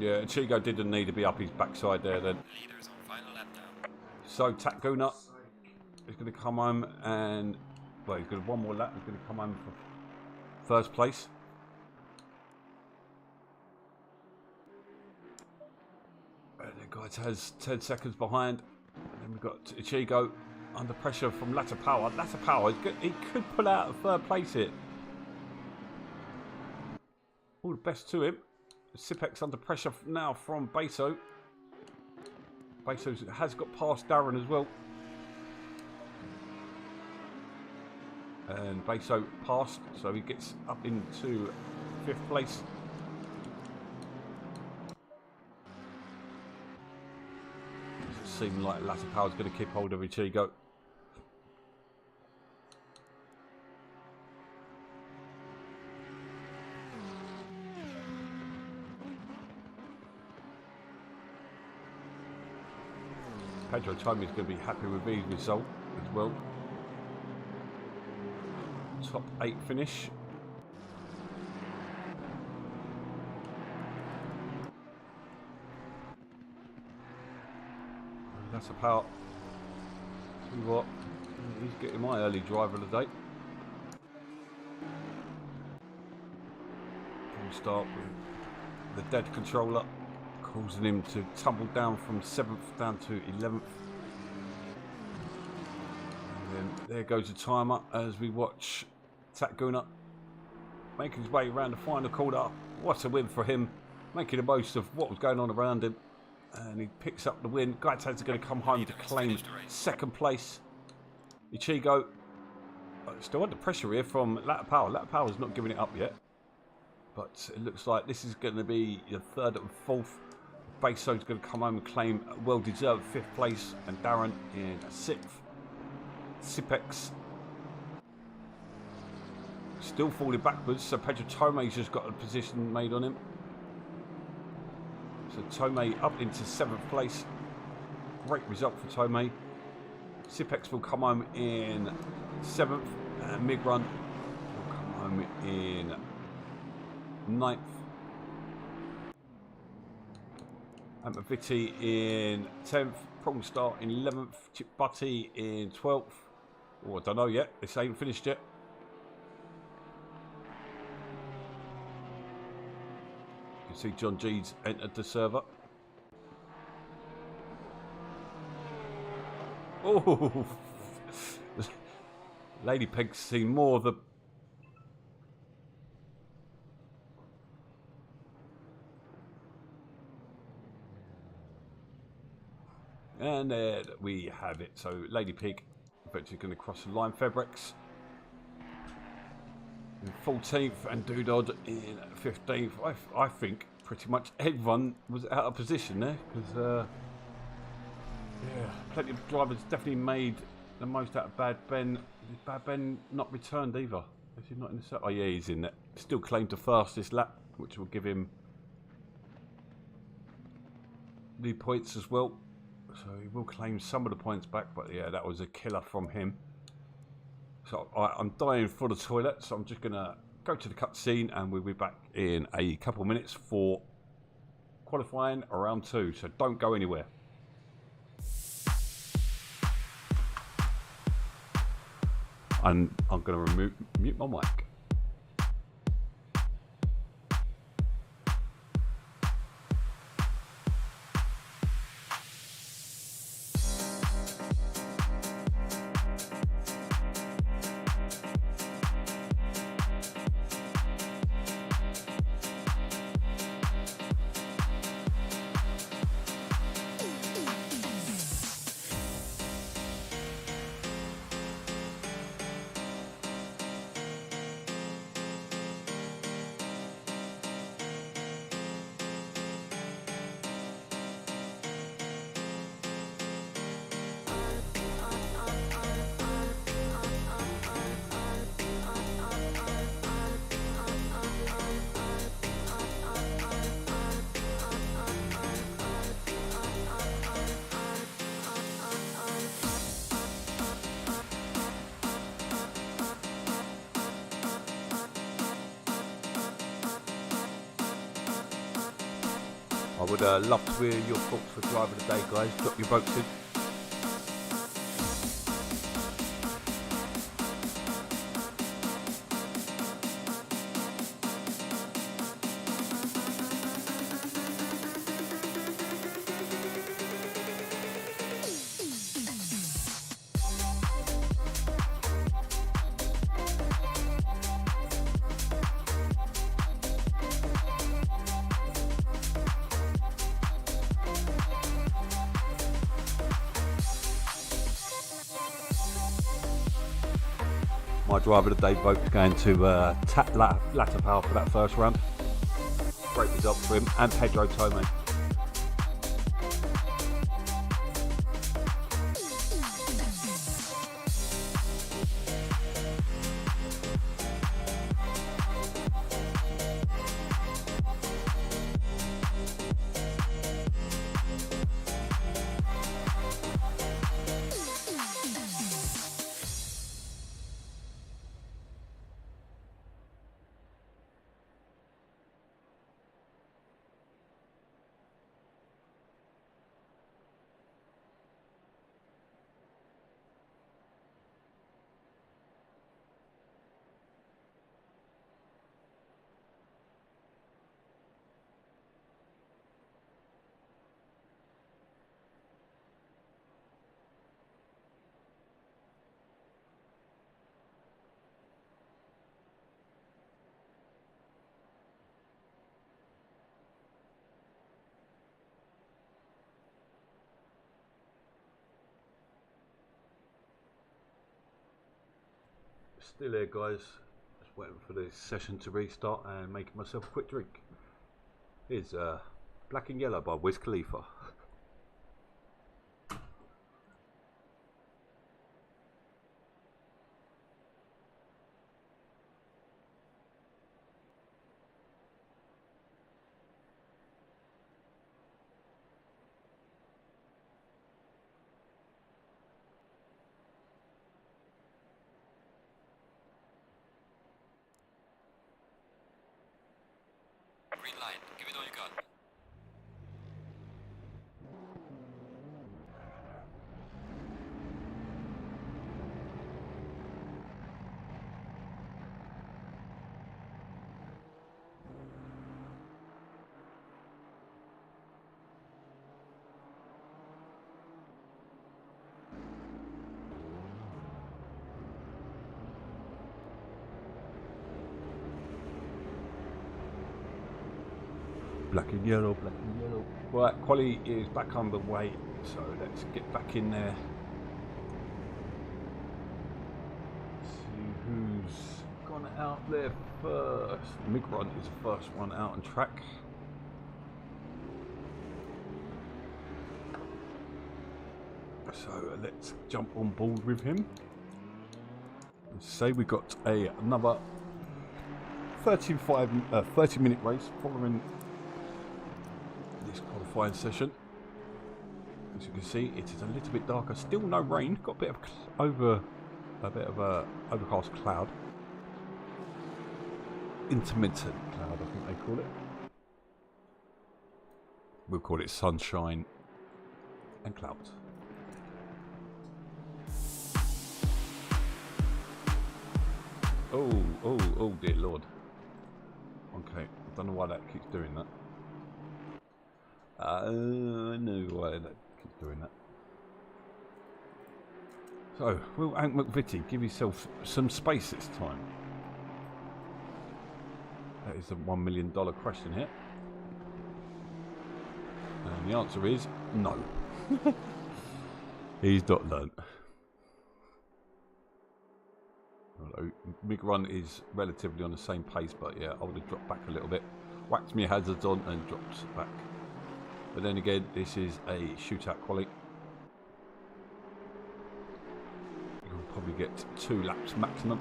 Yeah, Chigo didn't need to be up his backside there then. Leaders on final lap now. So Takguna is going to come home and, well, he's going to one more lap. He's going to come home for first place. And the guy has 10 seconds behind. And then we've got Ichigo under pressure from Latapau. Latapau, he could pull out a third place here. All the best to him. Sipex under pressure now from Baso. Baso has got past Darren as well. And Baso passed, so he gets up into 5th place. It seems like Latapau is going to keep hold of Ichigo. Pedro Tommy is going to be happy with his result as well. Top 8 finish. That's a power. See what? He's getting my early driver of the day. We'll start with the dead controller, causing him to tumble down from 7th down to 11th. And then there goes the timer as we watch Takguna making his way around the final corner. What a win for him. making the most of what was going on around him. And he picks up the win. Gaetans are going to come home to claim second place. Ichigo still under pressure here from Latter Power. Latter Power's not giving it up yet. But it looks like this is going to be your third and fourth. Baso's going to come home and claim a well-deserved fifth place. And Darren in sixth. Sipex still falling backwards. So Pedro Tomei's just got a position made on him. So Tomei up into seventh place. Great result for Tomei. Sipex will come home in seventh. And Migrun will come home in ninth. And Maviti in 10th. Prongstar in 11th. Chip Butty in 12th. Oh, I don't know yet. This ain't finished yet. You can see John G's entered the server. Oh, Lady Peg's seen more of the. And there we have it. So Lady Pig eventually going to cross the line. Febrex in 14th and Doodod in 15th. I think pretty much everyone was out of position there because yeah, plenty of drivers definitely made the most out of Bad Ben. Did Bad Ben not returned either? Is he not in the set? Oh yeah, he's in it. Still claimed to fastest lap, which will give him the points as well. So he will claim some of the points back, but yeah, that was a killer from him. So I'm dying for the toilet, so I'm just going to go to the cutscene and we'll be back in a couple of minutes for qualifying round 2. So don't go anywhere. And I'm going to mute my mic. I would love to hear your thoughts for driver of the day, guys. Drop your votes in. My driver of the day vote is going to Latter Power for that first round. Great result for him and Pedro Tomei. still here, guys. Just waiting for the session to restart and making myself a quick drink. Here's Black and Yellow by Wiz Khalifa. Green line, give it all you got. Black and yellow, black and yellow. Right, quality is back underway, so let's get back in there. See who's gone out there first. Migron is the first one out on track. So let's jump on board with him. Let's say we got another 30-minute race following this qualifying session. As you can see, it is a little bit darker. Still no rain. Got a bit of a overcast cloud. Intermittent cloud, I think they call it. We'll call it sunshine and clouds. Oh dear Lord. Okay, I don't know why that keeps doing that. No why that keeps doing that. So, will Hank McVitie give yourself some space this time? That is the $1 million question here. And the answer is no. He's not learnt. Migron is relatively on the same pace, but yeah, I would have dropped back a little bit. Whacked my hazards on and dropped back. But then again, this is a shootout quali. You'll probably get 2 laps maximum.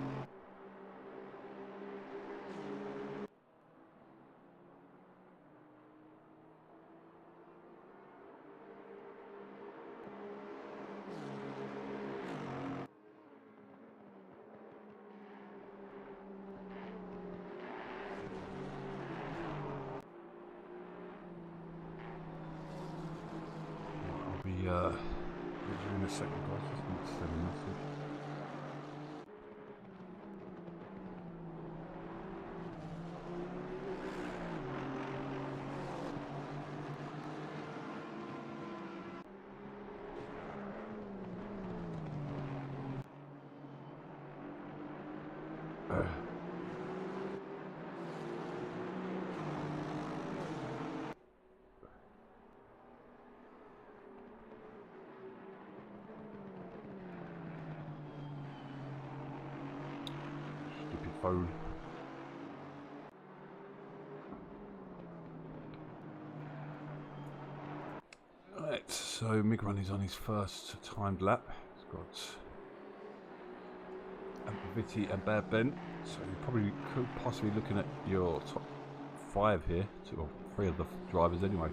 In a second, guys, just need to send a message. Phone. Right, so Migron is on his first timed lap. He's got McVitie and Bad Ben, so you probably could possibly looking at your top 5 here, 2 or 3 of the drivers anyway.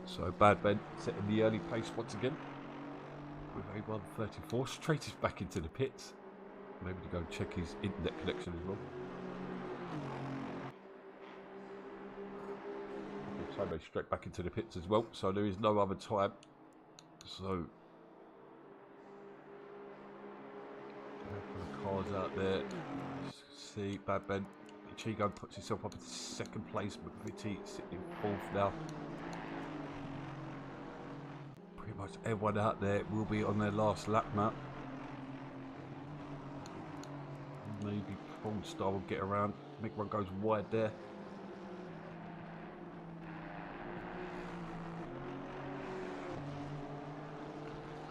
So Bad Ben setting the early pace once again with a 1:34. Straight is back into the pits. Maybe to go check his internet connection as well. So straight back into the pits as well. So there is no other time. So the cars out there. See Bad Ben. Ichigo puts himself up in 2nd place. McVitie sitting in 4th now. Pretty much everyone out there will be on their last lap now. Maybe Polestar will get around. Mick goes wide there.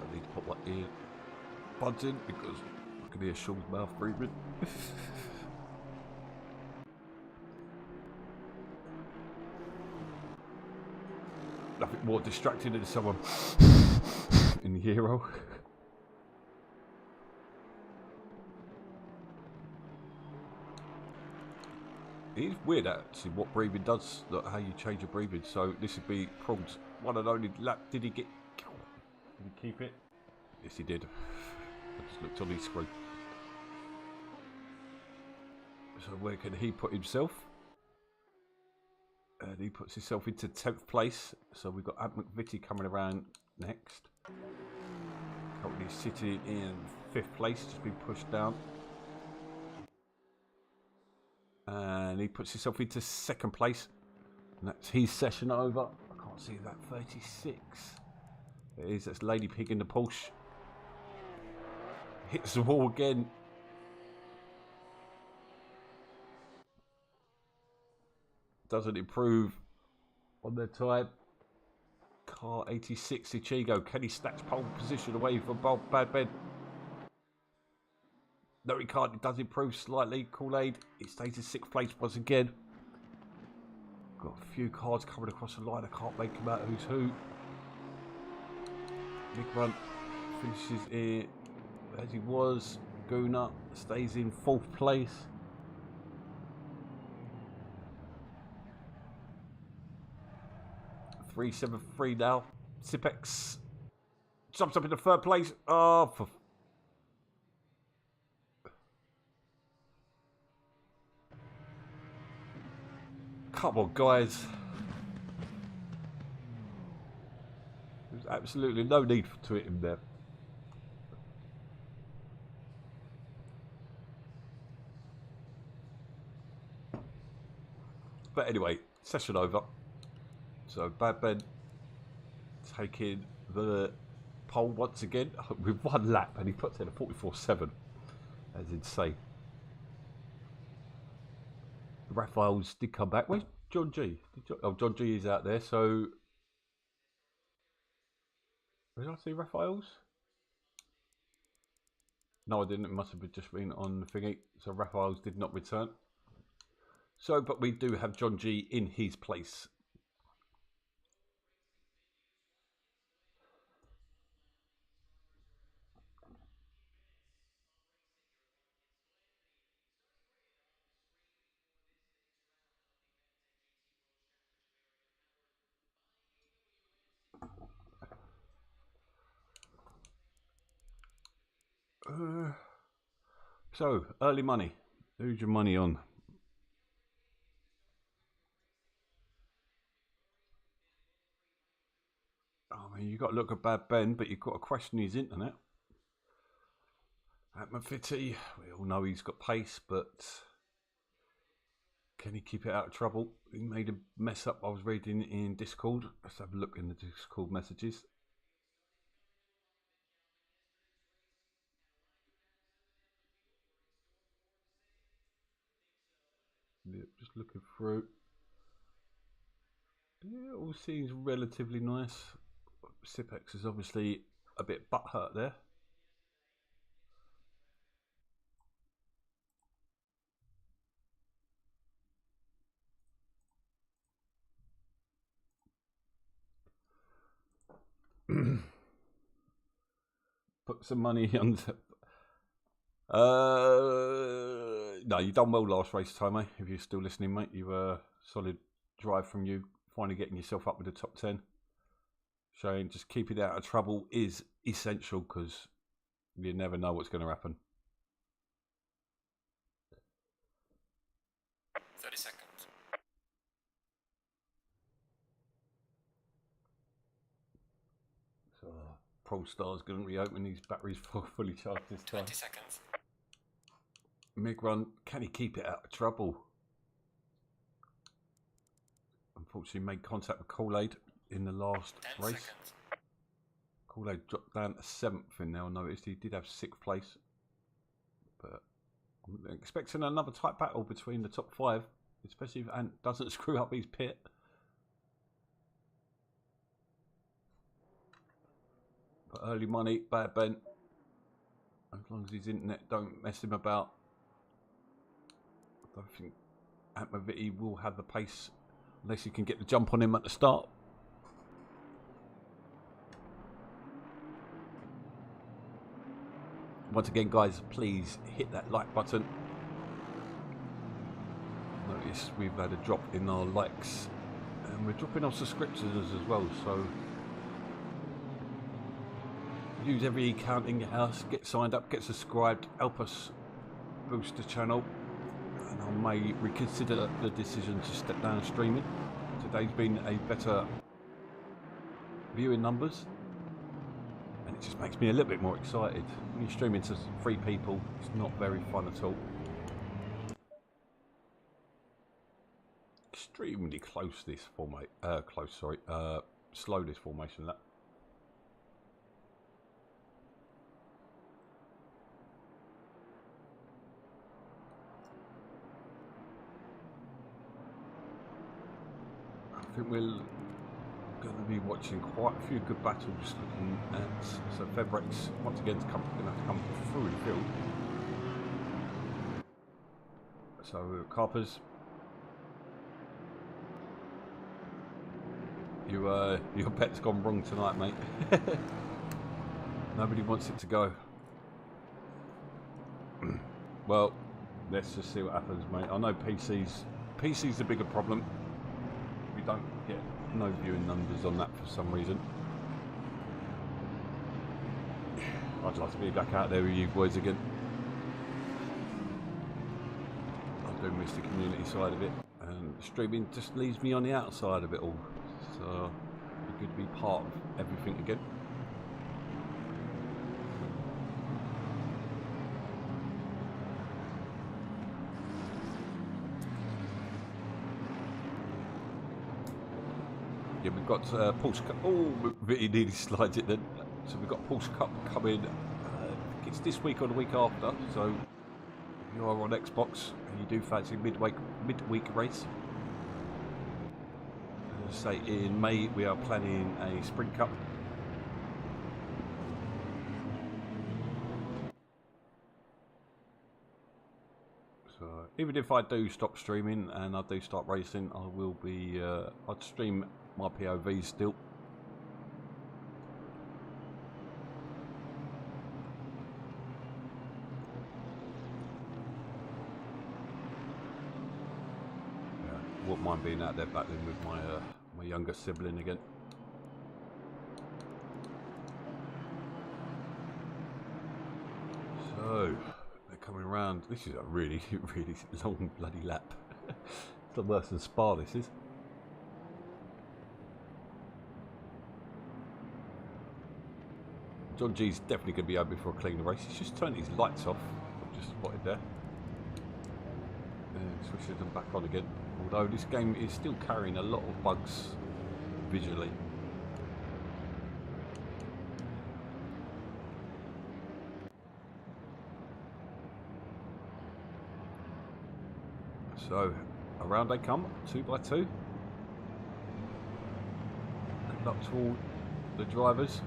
I need to put my ear buds in because I can hear Sean's mouth breathing. Nothing more distracting than someone in the hero. It is weird actually what breathing does, how you change your breathing. So this would be Prawn's one and only lap. Did he get? Did he keep it? Yes, he did. I just looked on his screen. So where can he put himself? And he puts himself into 10th place. So we've got Ad McVitie coming around next. Currently sitting in 5th place, just been pushed down. And he puts himself into 2nd place. And that's his session over. I can't see that. 36. It is. That's Lady Pig in the Porsche. Hits the wall again. Doesn't improve on their time. Car 86 Ichigo. Can he snatch pole position away from Bad Ben? No, he can't. It does improve slightly. Kool-Aid. It stays in 6th place once again. Got a few cars coming across the line. I can't make them out who's who. Big Run finishes in as he was. Guna stays in 4th place. .373 now. Sipex jumps up into 3rd place. Oh, come on, guys. There's absolutely no need to hit him there. But anyway, session over. So Bad Ben taking the pole once again with 1 lap, and he puts in a 44.7. That's insane. The Raphaels did come back. Where's John G? John G is out there. So did I see Raphaels? No, I didn't. It must have just been on the thingy. So Raphaels did not return. So, but we do have John G in his place. So, early money. Who's your money on? I mean, you've got to look at Bad Ben, but you've got to question his internet. At McVitie, we all know he's got pace, but can he keep it out of trouble? He made a mess up I was reading in Discord. Let's have a look in the Discord messages. Yeah, just looking through. Yeah, it all seems relatively nice. Sipex is obviously a bit butthurt there. Put some money on. No, you done well last race time, mate. If you're still listening, mate, you were solid drive from you. Finally getting yourself up with the top 10. Shane, just keeping it out of trouble is essential because you never know what's going to happen. 30 seconds. So, Polestar's going to reopen these batteries fully charged this time. 20 seconds. Mig Run, can he keep it out of trouble? Unfortunately, made contact with Kool-Aid in the last race. Seconds. Kool-Aid dropped down to 7th in there. I noticed he did have 6th place, but I'm expecting another tight battle between the top 5, especially if Ant doesn't screw up his pit. But early money, Bad Ben. As long as his internet don't mess him about. I don't think Ant Maviti will have the pace unless you can get the jump on him at the start. Once again, guys, please hit that like button. Notice we've had a drop in our likes and we're dropping our subscriptions as well, so use every account in your house, get signed up, get subscribed, help us boost the channel, and I may reconsider the decision to step down streaming. Today's been a better viewing numbers and it just makes me a little bit more excited. When you're streaming to 3 people, it's not very fun at all. Extremely close this formation, slow this formation lap. I think we're going to be watching quite a few good battles looking at, so Febrex once again going to have to come through the field. So Carpers, your bet's gone wrong tonight, mate. Nobody wants it to go. Well, let's just see what happens, mate. I know PC's the bigger problem. We don't get no viewing numbers on that for some reason. I'd like to be back out there with you boys again. I do miss the community side of it, and streaming just leaves me on the outside of it all. So it'd be good to be part of everything again. Yeah, we've got Porsche Cup. Oh, he nearly slides it then. So we've got Porsche Cup coming. It's this week or the week after. So if you are on Xbox and you do fancy midweek race, as I say, in May we are planning a Sprint Cup. So even if I do stop streaming and I do start racing, I will be. I'd stream my POVs still. Yeah, wouldn't mind being out there battling with my my younger sibling again. So they're coming around. This is a really, really long bloody lap. It's the worse than Spa, this is. John G's definitely going to be able before a clean race. He's just turned his lights off. I've just spotted there. And switches them back on again. Although this game is still carrying a lot of bugs visually. So around they come, 2 by 2. Good luck to all the drivers.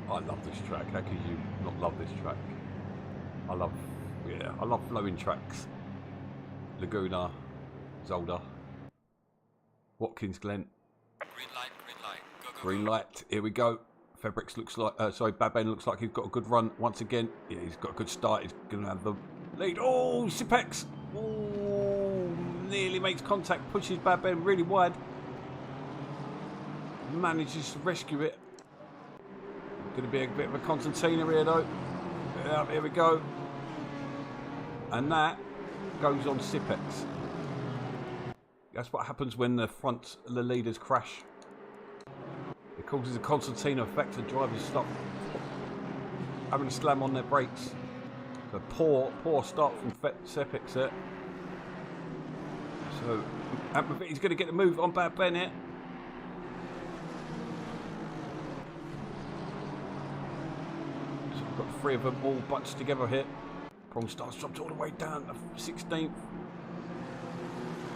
I love this track. How can you not love this track? I love flowing tracks. Laguna, Zolder, Watkins Glen. Green light, green light. Go, go, Green go. light. Here we go. Febrex looks like, Bad Ben looks like he's got a good run once again. Yeah, he's got a good start. He's going to have the lead. Oh, Sipex. Oh, nearly makes contact. Pushes Bad Ben really wide. Manages to rescue it. Going to be a bit of a concertina here though. Yeah, here we go. And that goes on Sipex. That's what happens when the leaders crash. It causes a concertina effect and drivers stop having to slam on their brakes. So poor start from Sipex there. So he's going to get the move on Bad Ben here. Got 3 of them all bunched together here. Prong Star's dropped all the way down to 16th.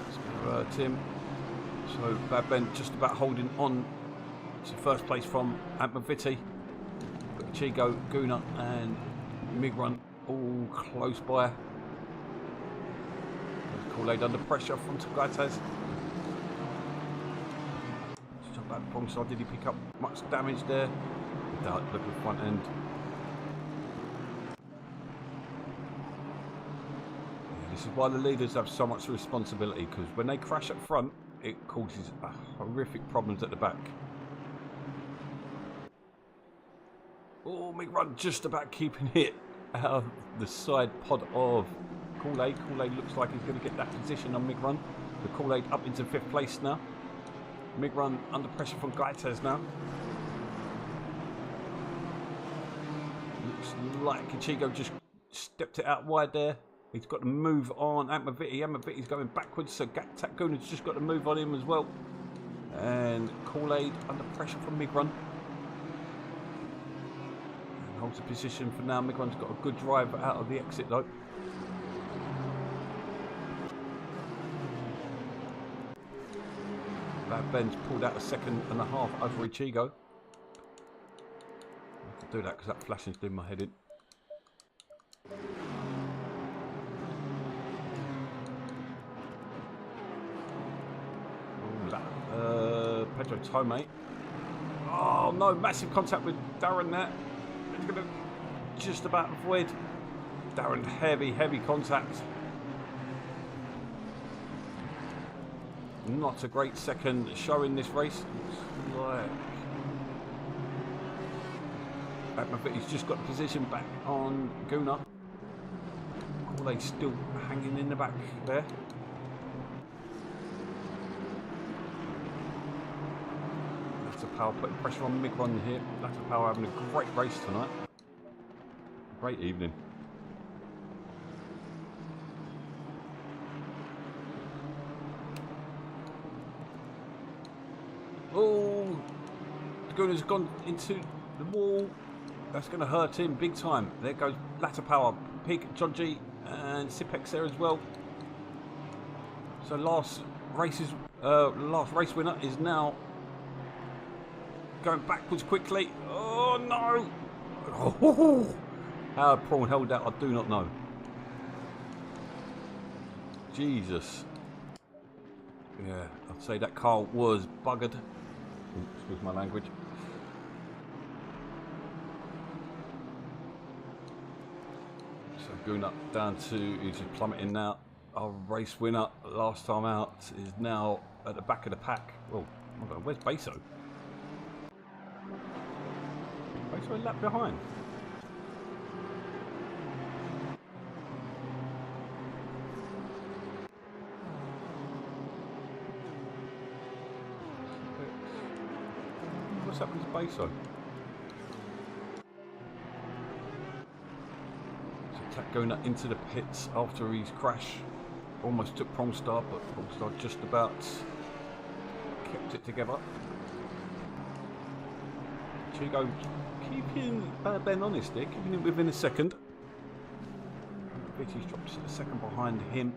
It's going to hurt him. So Bad Ben just about holding on to first place from Vitti. Got Ichigo, Guna and Migrun all close by. Kool-Aid under pressure from Gaitas. Jump back Prong Star. Did he pick up much damage there? Look at the front end. Yeah, this is why the leaders have so much responsibility, because when they crash up front, it causes horrific problems at the back. Oh, Migrun just about keeping it out of the side pod of Kool-Aid. Kool-Aid looks like he's going to get that position on Migrun. The Kool-Aid up into 5th place now. Migrun under pressure from Gaitas now. Looks like Ichigo just stepped it out wide there. He's got to move on Vitti. Vitti's going backwards, so Guna's just got to move on him as well. And Kool-Aid under pressure from Migrun. And holds the position for now. Migrun's got a good drive out of the exit though. Bad Ben's pulled out a 2.5 over Ichigo. I have to do that because that flashing's doing my head in. Pedro Tomei. Oh no, massive contact with Darren there. He's going to just about avoid Darren. Heavy contact. Not a great second show in this race. Looks like Vitti's just got the position back on Guna. Kool-Aid still hanging in the back there. Power putting pressure on Migrun here. Latter Power having a great race tonight. Great evening. Oh, Guna's gone into the wall. That's going to hurt him big time. There goes Latter Power, Pig, John G, and Sipex there as well. So last race winner is now going backwards quickly. Oh no! Oh, how Prawn held that, I do not know. Jesus. Yeah, I'd say that car was buggered. Excuse my language. So Guna down to, he's just plummeting now. Our race winner last time out is now at the back of the pack. Oh, where's Beso? Beso a lap behind. What's happened to Beso? So Guna into the pits after his crash. Almost took Prongstar, but Prongstar just about kept it together. Chigo keeping Ben honest there, keeping him within a second. Vitti's dropped a second behind him.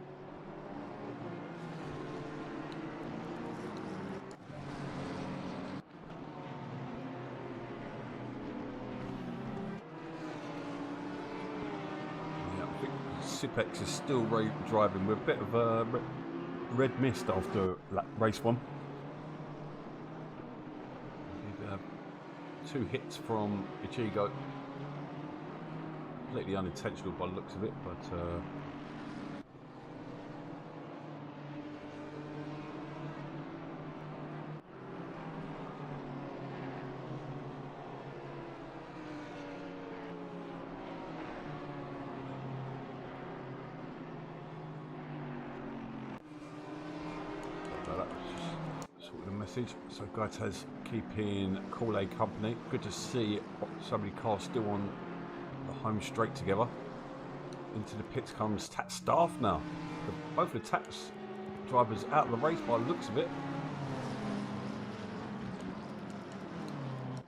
Sipex is still driving with a bit of a red mist after race one. Did have 2 hits from Ichigo. Completely unintentional by the looks of it, but so Gaitas keeping Kool-Aid company. Good to see so many cars still on the home straight together. Into the pits comes Tat Staff now. Both the Tats drivers out of the race by the looks of it.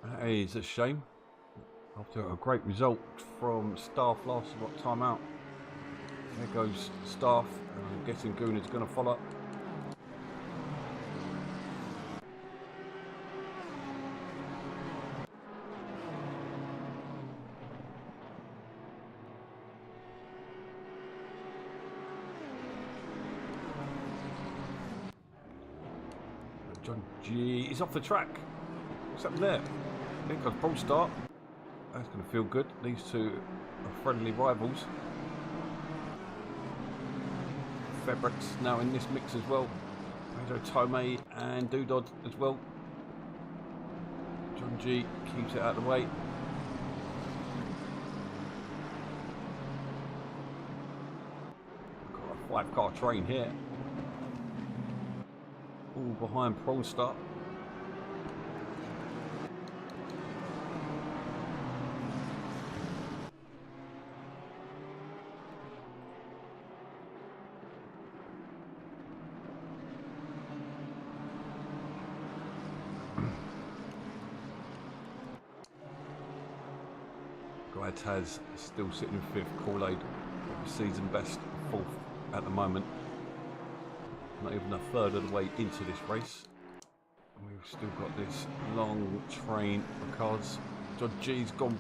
That is a shame. After a great result from Staff last time out. There goes Staff. I'm guessing Goonard's going to follow. John G is off the track. What's happened there? There goes Polestar. That's going to feel good. These two are friendly rivals. Fabrics now in this mix as well. Pedro Tomei and Doodod as well. John G keeps it out of the way. Got a 5-car train here. All behind Polestar. Taz still sitting in 5th, Kool-Aid season best 4th at the moment, not even a third of the way into this race. We've still got this long train of cars. John G's gone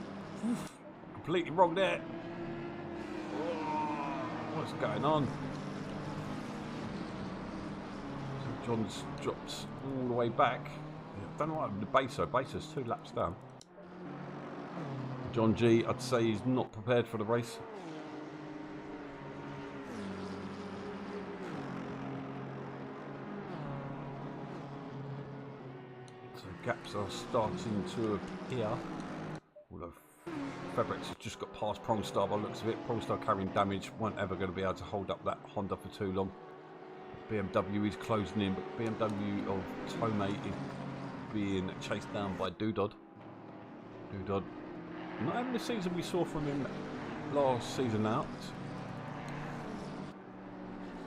completely wrong there. What's going on? So John's dropped all the way back. I don't know what happened to Beso's 2 laps down. John G, I'd say he's not prepared for the race. So gaps are starting to appear. Although Fabrics has just got past Polestar by the looks of it. Polestar carrying damage, weren't ever going to be able to hold up that Honda for too long. BMW is closing in, but BMW of Tomei is being chased down by Doodod. Doodod not having the season we saw from him last season out.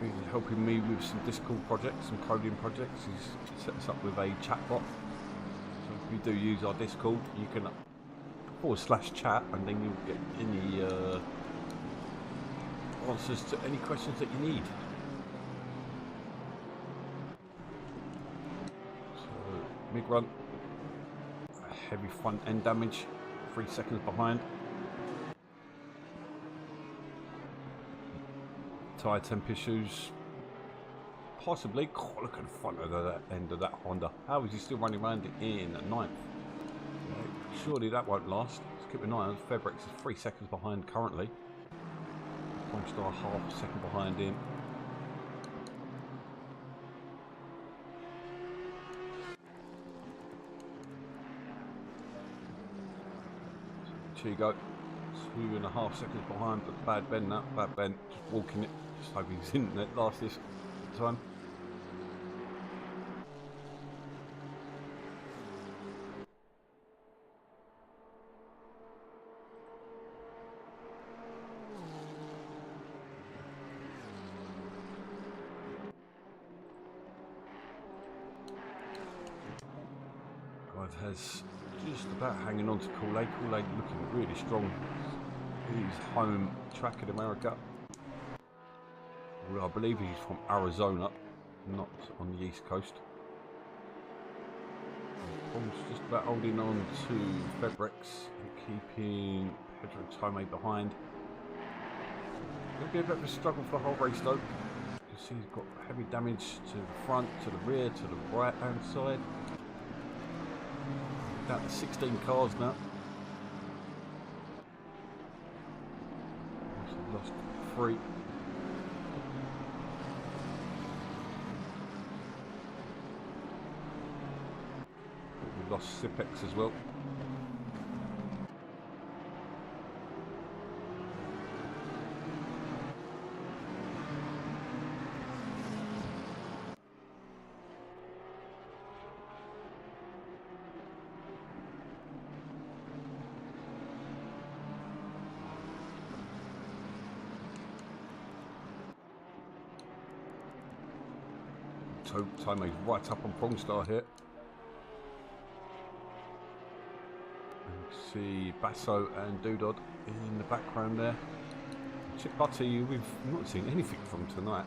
He's helping me with some Discord projects, some coding projects. He's set us up with a chatbot. So if you do use our Discord, you can /chat and then you'll get any answers to any questions that you need. So, mid run, heavy front end damage. 3 seconds behind. Tyre temp issues. Possibly. Oh, look at the front of that end of that Honda. How is he still running around it in 9th? Yeah, surely that won't last. Let's keep an eye on Fabrics is 3 seconds behind currently. Polestar half a second behind him. Here you go, 2.5 seconds behind, but bad Ben now, bad Ben, just walking it, just hoping he's in it last this time. God has just about hanging on to Kool-Aid. Kool-Aid looking really strong. His home track in America. Well, I believe he's from Arizona, not on the East Coast. Paul's just about holding on to Fabrics and keeping Pedro Tomei behind. It'll be a bit of a struggle for the whole race though. You see he's got heavy damage to the front, to the rear, to the right hand side. Down to 16 cars now. Lost 3. We've lost Sipex as well. Tomei's right up on Polestar here. And see Basso and Doodod in the background there. I tell you, we've not seen anything from tonight.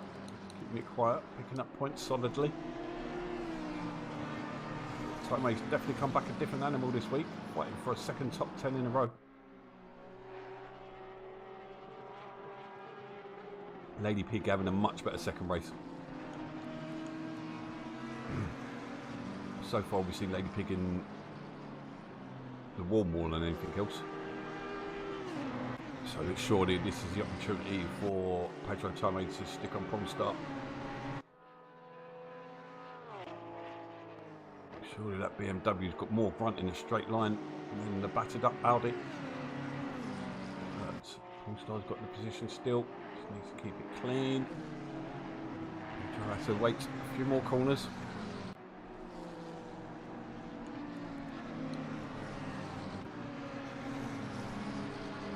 Keeping it quiet, picking up points solidly. Tomei's definitely come back a different animal this week, fighting for a second top 10 in a row. Lady Pig having a much better second race. So far we've seen Lady Pig in the warm more than anything else. So surely this is the opportunity for Pedro Tomei to stick on prom start. Surely that BMW's got more grunt in a straight line than the battered up Audi. But Polestar's got the position still. Just needs to keep it clean. Pedro has to wait a few more corners.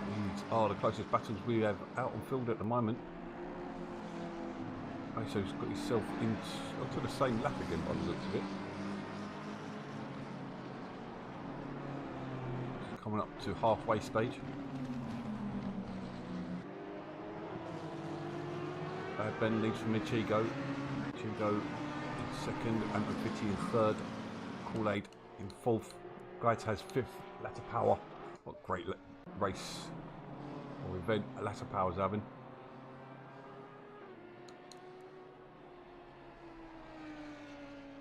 These are the closest battles we have out on field at the moment. Petro's got himself onto the same lap again by the looks of it. Coming up to halfway stage. Bad Ben leads from Ichigo. Ichigo in second, and Maviti in third. Kool-Aid in fourth. Guides has fifth. Latter Power. What great race or event Latter Power's having.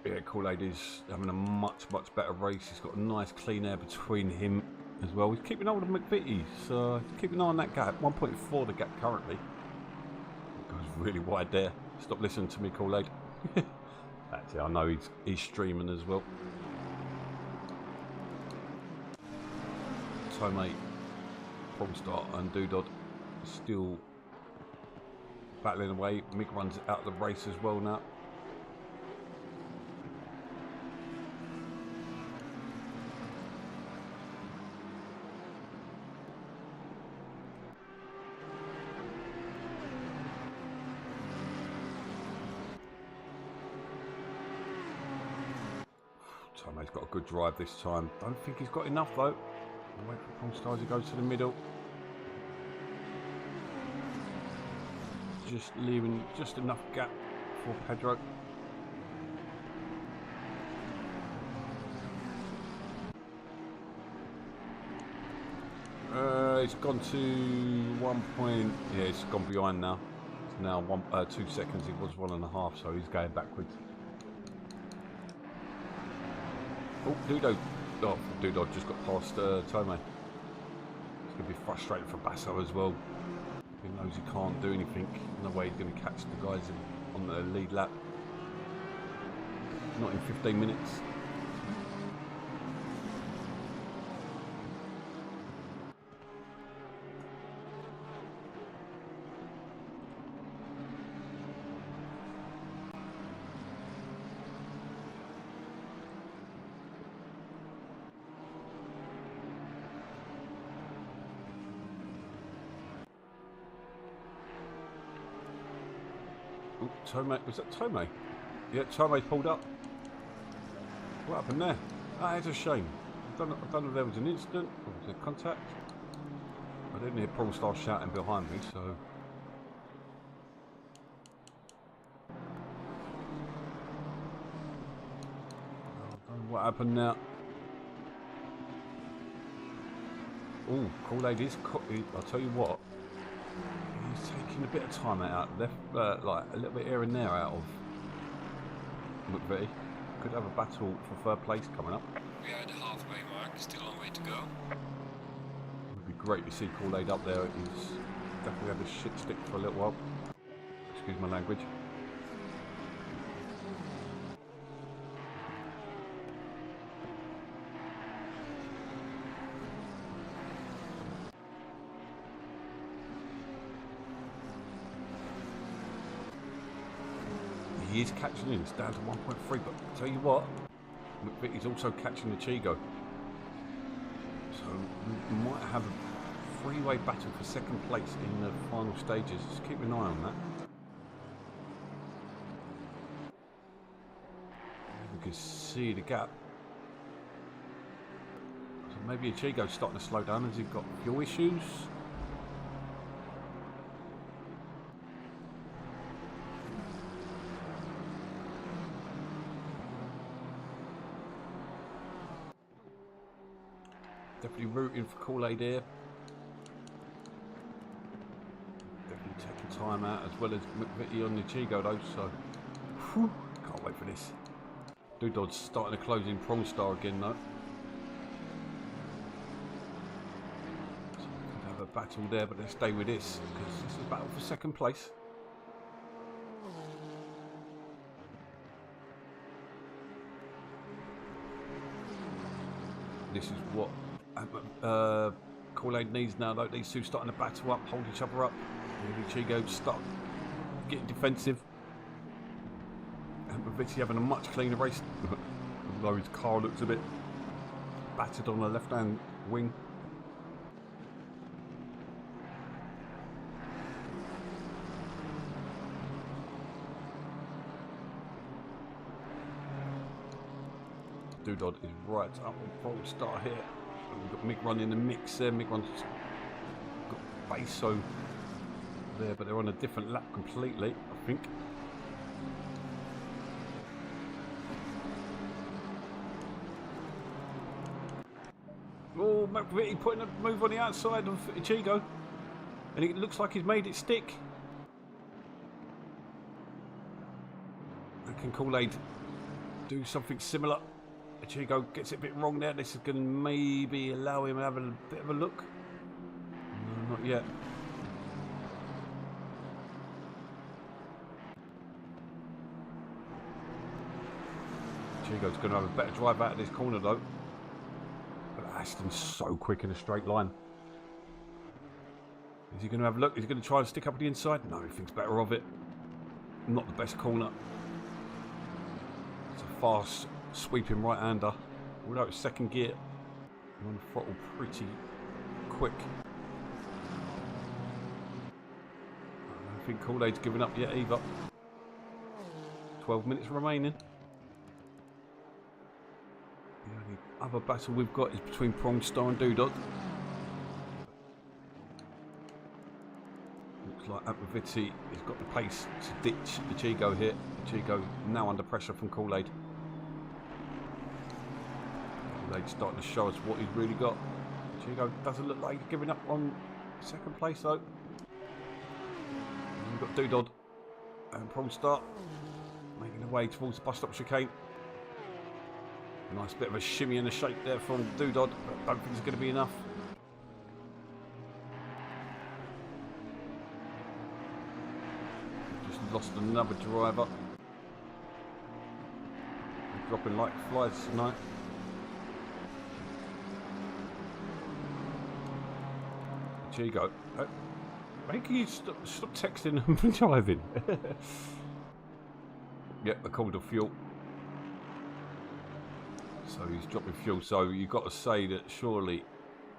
Yeah, Kool-Aid is having a much better race. He's got a nice clean air between him as well. He's keeping hold of McVitie, so keep an eye on that gap. 1.4 the gap currently. It goes really wide there. Stop listening to me, Kool-Aid. That's it, I know he's streaming as well. Tomei, Polestar and Doodod still battling away. Mick runs out of the race as well now. Tomei's got a good drive this time. Don't think he's got enough though. I'll wait for Polestar to go to the middle. Just leaving just enough gap for Pedro. It's gone to 1 point. Yeah, it's gone behind now. It's now 2 seconds. It was 1.5, so he's going backwards. Oh, Doodod just got past Tomei. It's going to be frustrating for Basso as well. He knows he can't do anything. No way he's going to catch the guys on the lead lap. Not in 15 minutes. Oh, Tomei, was that Tomei? Yeah, Tomei pulled up. What happened there? That is a shame. I don't know if there was an incident or was there contact. I didn't hear Polestar shouting behind me, so. I don't know what happened now. Oh, Kool-Aid is. I'll tell you what. He's taking a bit of time out left, like a little bit here and there out of McVitie. Could have a battle for third place coming up. We are at the halfway mark, still a long way to go. It would be great to see Kool-Aid up there. He's definitely had a shit stick for a little while. Excuse my language. He is catching in, it's down to 1.3, but I'll tell you what, McVitie's also catching the Chigo. So we might have a three-way battle for second place in the final stages. Just keep an eye on that. We can see the gap. So maybe Chigo's starting to slow down. Has he got fuel issues? Definitely rooting for Kool-Aid here. Definitely taking time out as well as McVitie on the Chigo though, so whew, can't wait for this. Doodod's starting to close in Prong Star again though. So we could have a battle there, but let's stay with this because this is a battle for second place. This is what Kool-Aid needs now though. These two starting to battle up, hold each other up. Maybe Chigo start getting defensive. And McVitie having a much cleaner race. Although his car looks a bit battered on the left hand wing. Doodod is right up on Prong Star here. And we've got Mick Run in the mix there. Mick Run's got Baso there, but they're on a different lap completely, I think. Oh, McVitie putting a move on the outside of Ichigo, and it looks like he's made it stick. And can Kool-Aid do something similar? Ichigo gets it a bit wrong there. This is going to maybe allow him to have a bit of a look. No, not yet. Ichigo's going to have a better drive out of this corner though. But Aston's so quick in a straight line. Is he going to have a look? Is he going to try and stick up at the inside? No, he thinks better of it. Not the best corner. It's a fast sweeping right-hander. Although it's second gear, you're on the throttle pretty quick. I don't think Kool-Aid's given up yet either. 12 minutes remaining. The only other battle we've got is between Prong Star and Doodod. Looks like McVitie has got the pace to ditch Ichigo here. Ichigo now under pressure from Kool-Aid. Kool-Aid starting to show us what he's really got. Ichigo doesn't look like he's giving up on second place though. And we've got Doodod and Prong Star making their way towards the bus stop chicane. Nice bit of a shimmy and a shake there from Doodod, but I don't think it's going to be enough. Just lost another driver. They're dropping like flies tonight. Ichigo, can you stop texting and driving? Yep, I called the fuel. So he's dropping fuel, so you've got to say that surely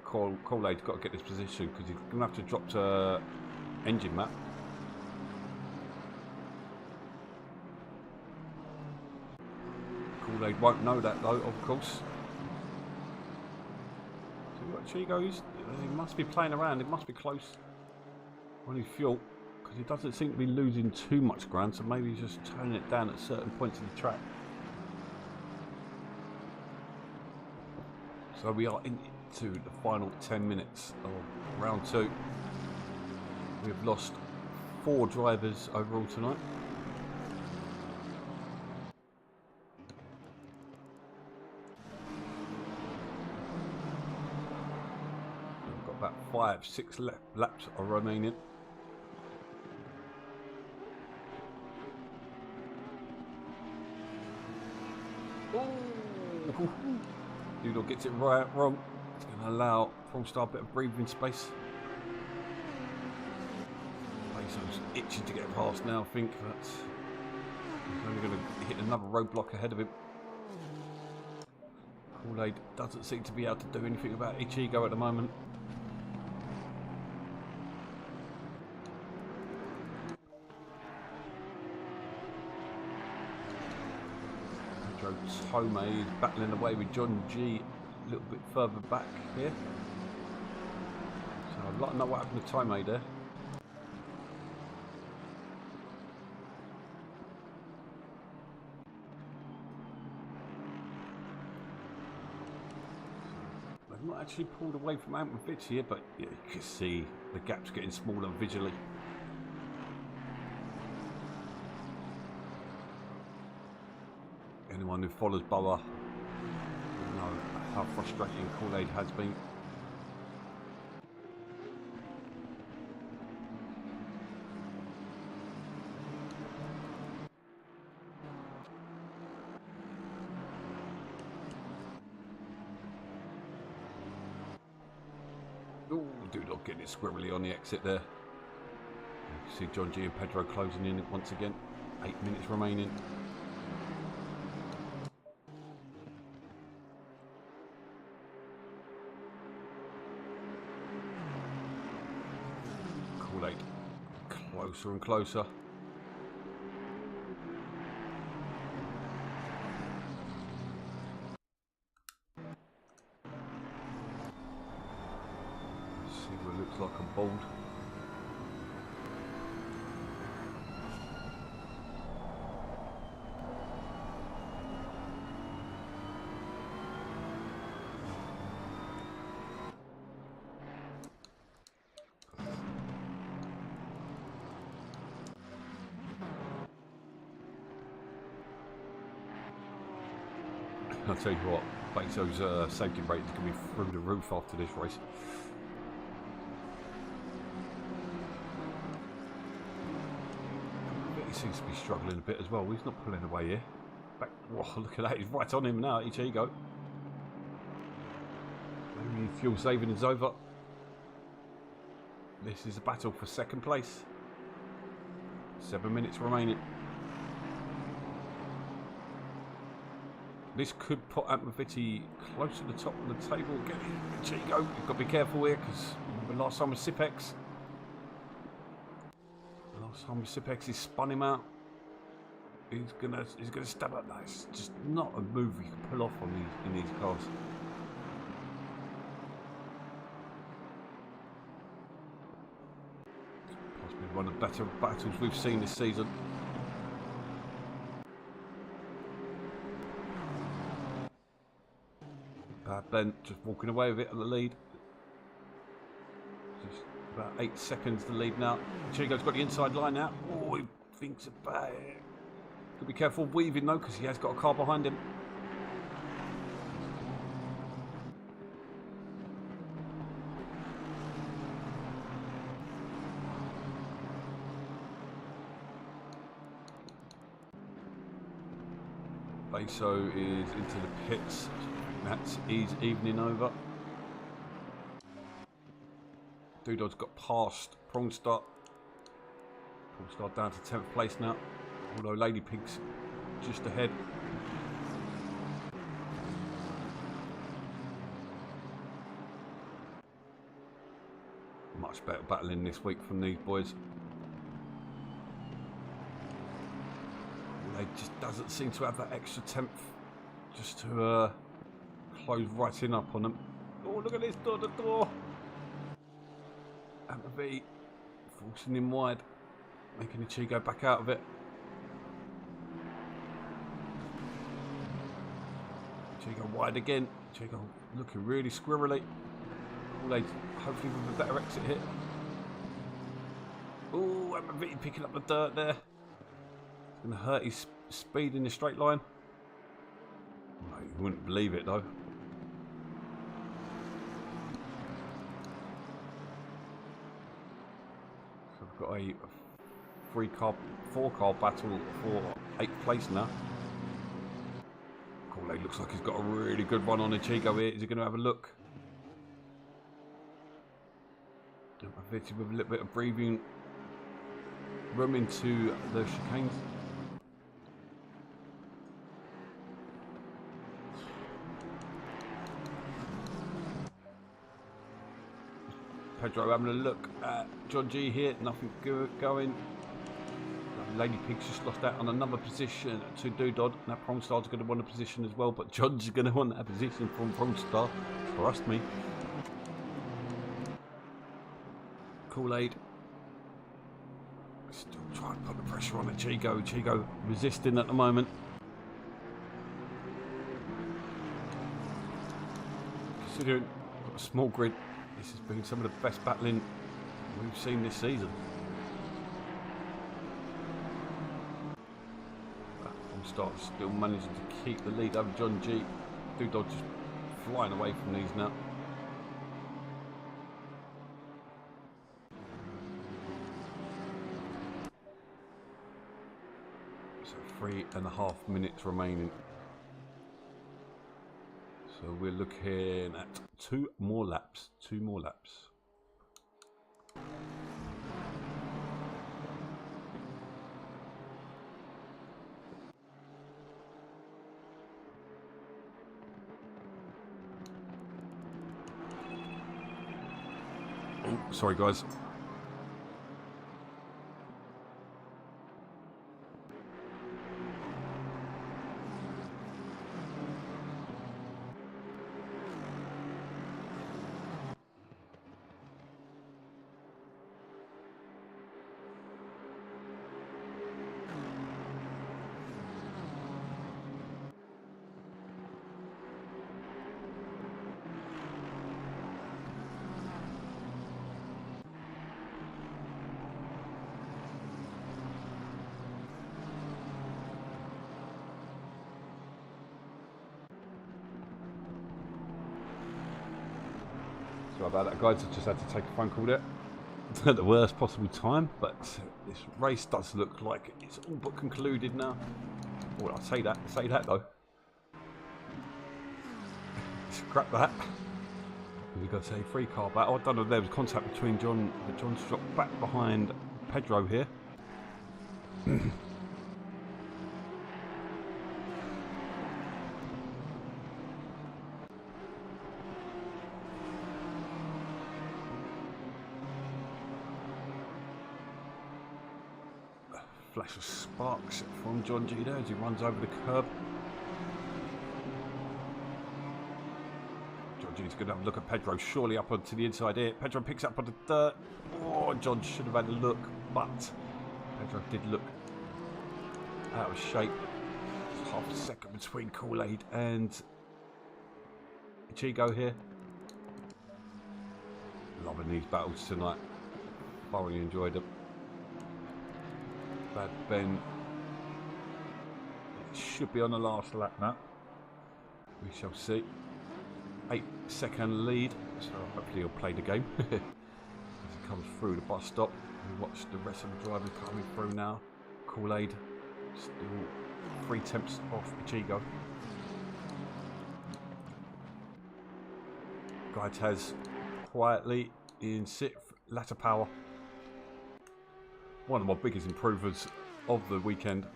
Kool-Aid's got to get this position because he's going to have to drop to engine map. Kool-Aid won't know that though, of course. So what Chigo is, he must be playing around, it must be close on his fuel because he doesn't seem to be losing too much ground, so maybe he's just turning it down at certain points in the track. So we are into the final 10 minutes of round 2. We've lost 4 drivers overall tonight. We've got about 5-6 laps are remaining. Ooh. Doodle gets it wrong. It's going to allow Prong Star a bit of breathing space. Baso's itching to get past now, I think, but he's only going to hit another roadblock ahead of him. Kool-Aid doesn't seem to be able to do anything about Ichigo at the moment. Tomei is battling away with John G a little bit further back here. So I'd like to know what happened to Tomei there. They've not actually pulled away from Antwerp here, but yeah, you can see the gap's getting smaller visually. Anyone who follows BoA will know how frustrating Kool-Aid has been. Oh, Dudok getting it squirrely on the exit there. You see John G and Pedro closing in once again. 8 minutes remaining. Kool-Aid closer and closer. See what looks like a bold. I'll tell you what, Beto's safety rate is going to be through the roof after this race. He seems to be struggling a bit as well. He's not pulling away here. Back, whoa, look at that, he's right on him now. Here you go. Maybe fuel saving is over. This is a battle for second place. 7 minutes remaining. This could put Antwerp close to the top of the table again. Here you go. You've got to be careful here because remember last time with Sipex. Last time with Sipex, he spun him out. He's gonna stab at that. It's just not a move you can pull off on in these cars. Possibly one of the better battles we've seen this season. Ben just walking away with it at the lead. Just about 8 seconds to lead now. Chigo's got the inside line now. Oh, he thinks about it. Got to be careful weaving though, because he has got a car behind him. Beso is into the pits. That's evening over. Dudod's got past Prawn-Star. Prawn-Star down to 10th place now. Although Lady Pig's just ahead. Much better battling this week from these boys. They just doesn't seem to have that extra 10th just to close right in up on them. Oh, look at this door, the door. Antwerp forcing him wide, making Ichigo back out of it. Ichigo wide again. Ichigo looking really squirrely. Hopefully with a better exit here. Oh, Antwerp picking up the dirt there. It's going to hurt his speed in the straight line. No, you wouldn't believe it though. Got a 4-car battle for 8th place now. Kool-Aid looks like he's got a really good one on Ichigo here. Is he going to have a look? With a little bit of breathing room into the chicanes. Pedro having a look at John G here, nothing good going. Lady Pig's just lost out on another position to Dudod. Now Prawn-Star's going to want a position as well, but John's going to want that position from Prawn-Star. Trust me. Kool-Aid still trying to put the pressure on Ichigo. Ichigo resisting at the moment. Considering a small grid. This has been some of the best battling we've seen this season. Start still managing to keep the lead over John G. Dudod just flying away from these now. So 3.5 minutes remaining. So we're looking at 2 more laps. 2 more laps. Sorry guys. Sorry about that, guys. I just had to take a phone call there at the worst possible time, but this race does look like it's all but concluded now. Well, I say that though. Scrap that. We've got a 3-car battle. I don't know if there was contact between John's dropped back behind Pedro here. Flash of sparks from John G there as he runs over the curb. John G's going to have a look at Pedro, surely up onto the inside here. Pedro picks up on the dirt. Oh, John should have had a look, but Pedro did look out of shape. It's half a second between Kool-Aid and Ichigo here. Loving these battles tonight. Thoroughly enjoyed them. Bad Ben should be on the last lap now. We shall see. 8-second lead, so hopefully he'll play the game as he comes through the bus stop. We watch the rest of the drivers coming through now. Kool-Aid still 3 tenths off Ichigo. Gaitaz quietly in 6th, latter power. One of my biggest improvers of the weekend.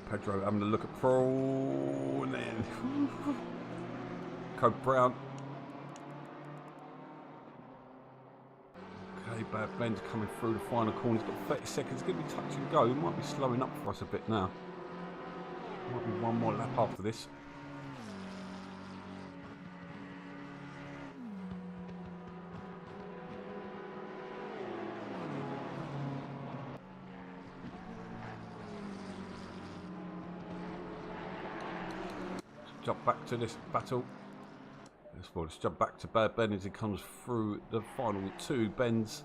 Pedro having a look at Pro and then Coke Brown. Okay, Bad Ben's coming through the final corner. He's got 30 seconds. It's going to be touch and go. He might be slowing up for us a bit now. Might be one more lap after this. Jump back to this battle. Let's jump back to Bad Ben as he comes through the final 2 bends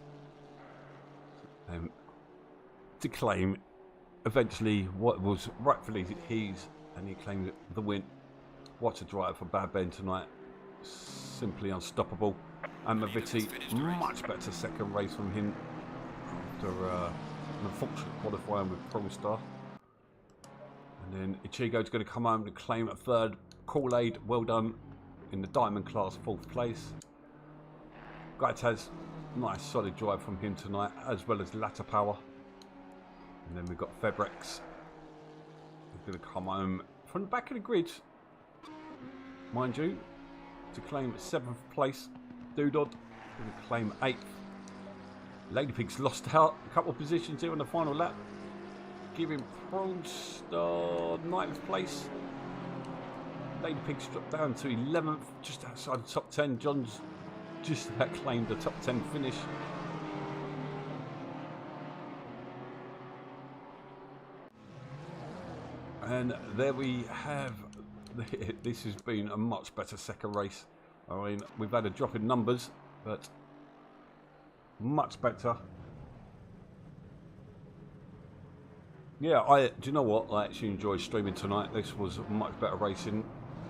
to claim eventually what was rightfully his, and he claimed the win. What a drive for Bad Ben tonight. Simply unstoppable. And Maviti, much better second race from him after an unfortunate qualifying with Pro Star. And then Ichigo's going to come home to claim a 3rd. Kool-Aid, well done in the Diamond class, 4th place. Gaitaz, nice solid drive from him tonight, as well as latter power. And then we've got Febrex, who's going to come home from the back of the grid, mind you, to claim 7th place. Dudod going to claim 8th. Lady Pig's lost out a couple of positions here on the final lap, giving Pro Star 9th place. Lady Pig's dropped down to 11th, just outside the top 10. John's just about claimed the top 10 finish. And there we have this has been a much better second race. I mean, we've had a drop in numbers, but much better. Yeah, do you know what? I actually enjoyed streaming tonight. This was much better racing.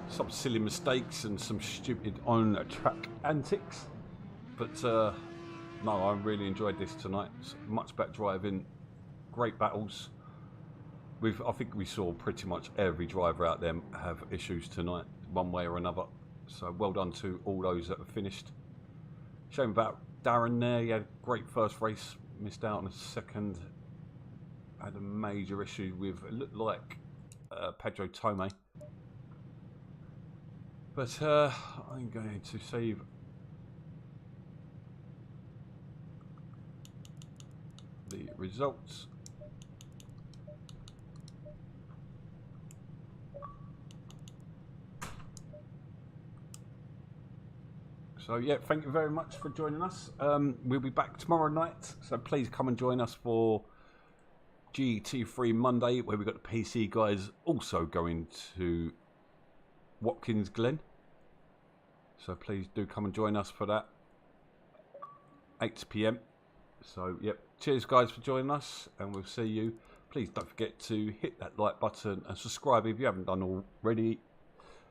Some silly mistakes and some stupid on-track antics. But no, I really enjoyed this tonight. It's much better driving, great battles. I think we saw pretty much every driver out there have issues tonight, one way or another. So well done to all those that have finished. Shame about Darren there. He had a great first race, missed out on a second. Had a major issue with, it looked like Pedro Tomé. But I'm going to save the results. So yeah, thank you very much for joining us. We'll be back tomorrow night, so please come and join us for GT3 Monday, where we've got the PC guys also going to Watkins Glen. So please do come and join us for that, 8 PM. So yep, cheers guys for joining us, and we'll see you. Please don't forget to hit that like button and subscribe if you haven't done already.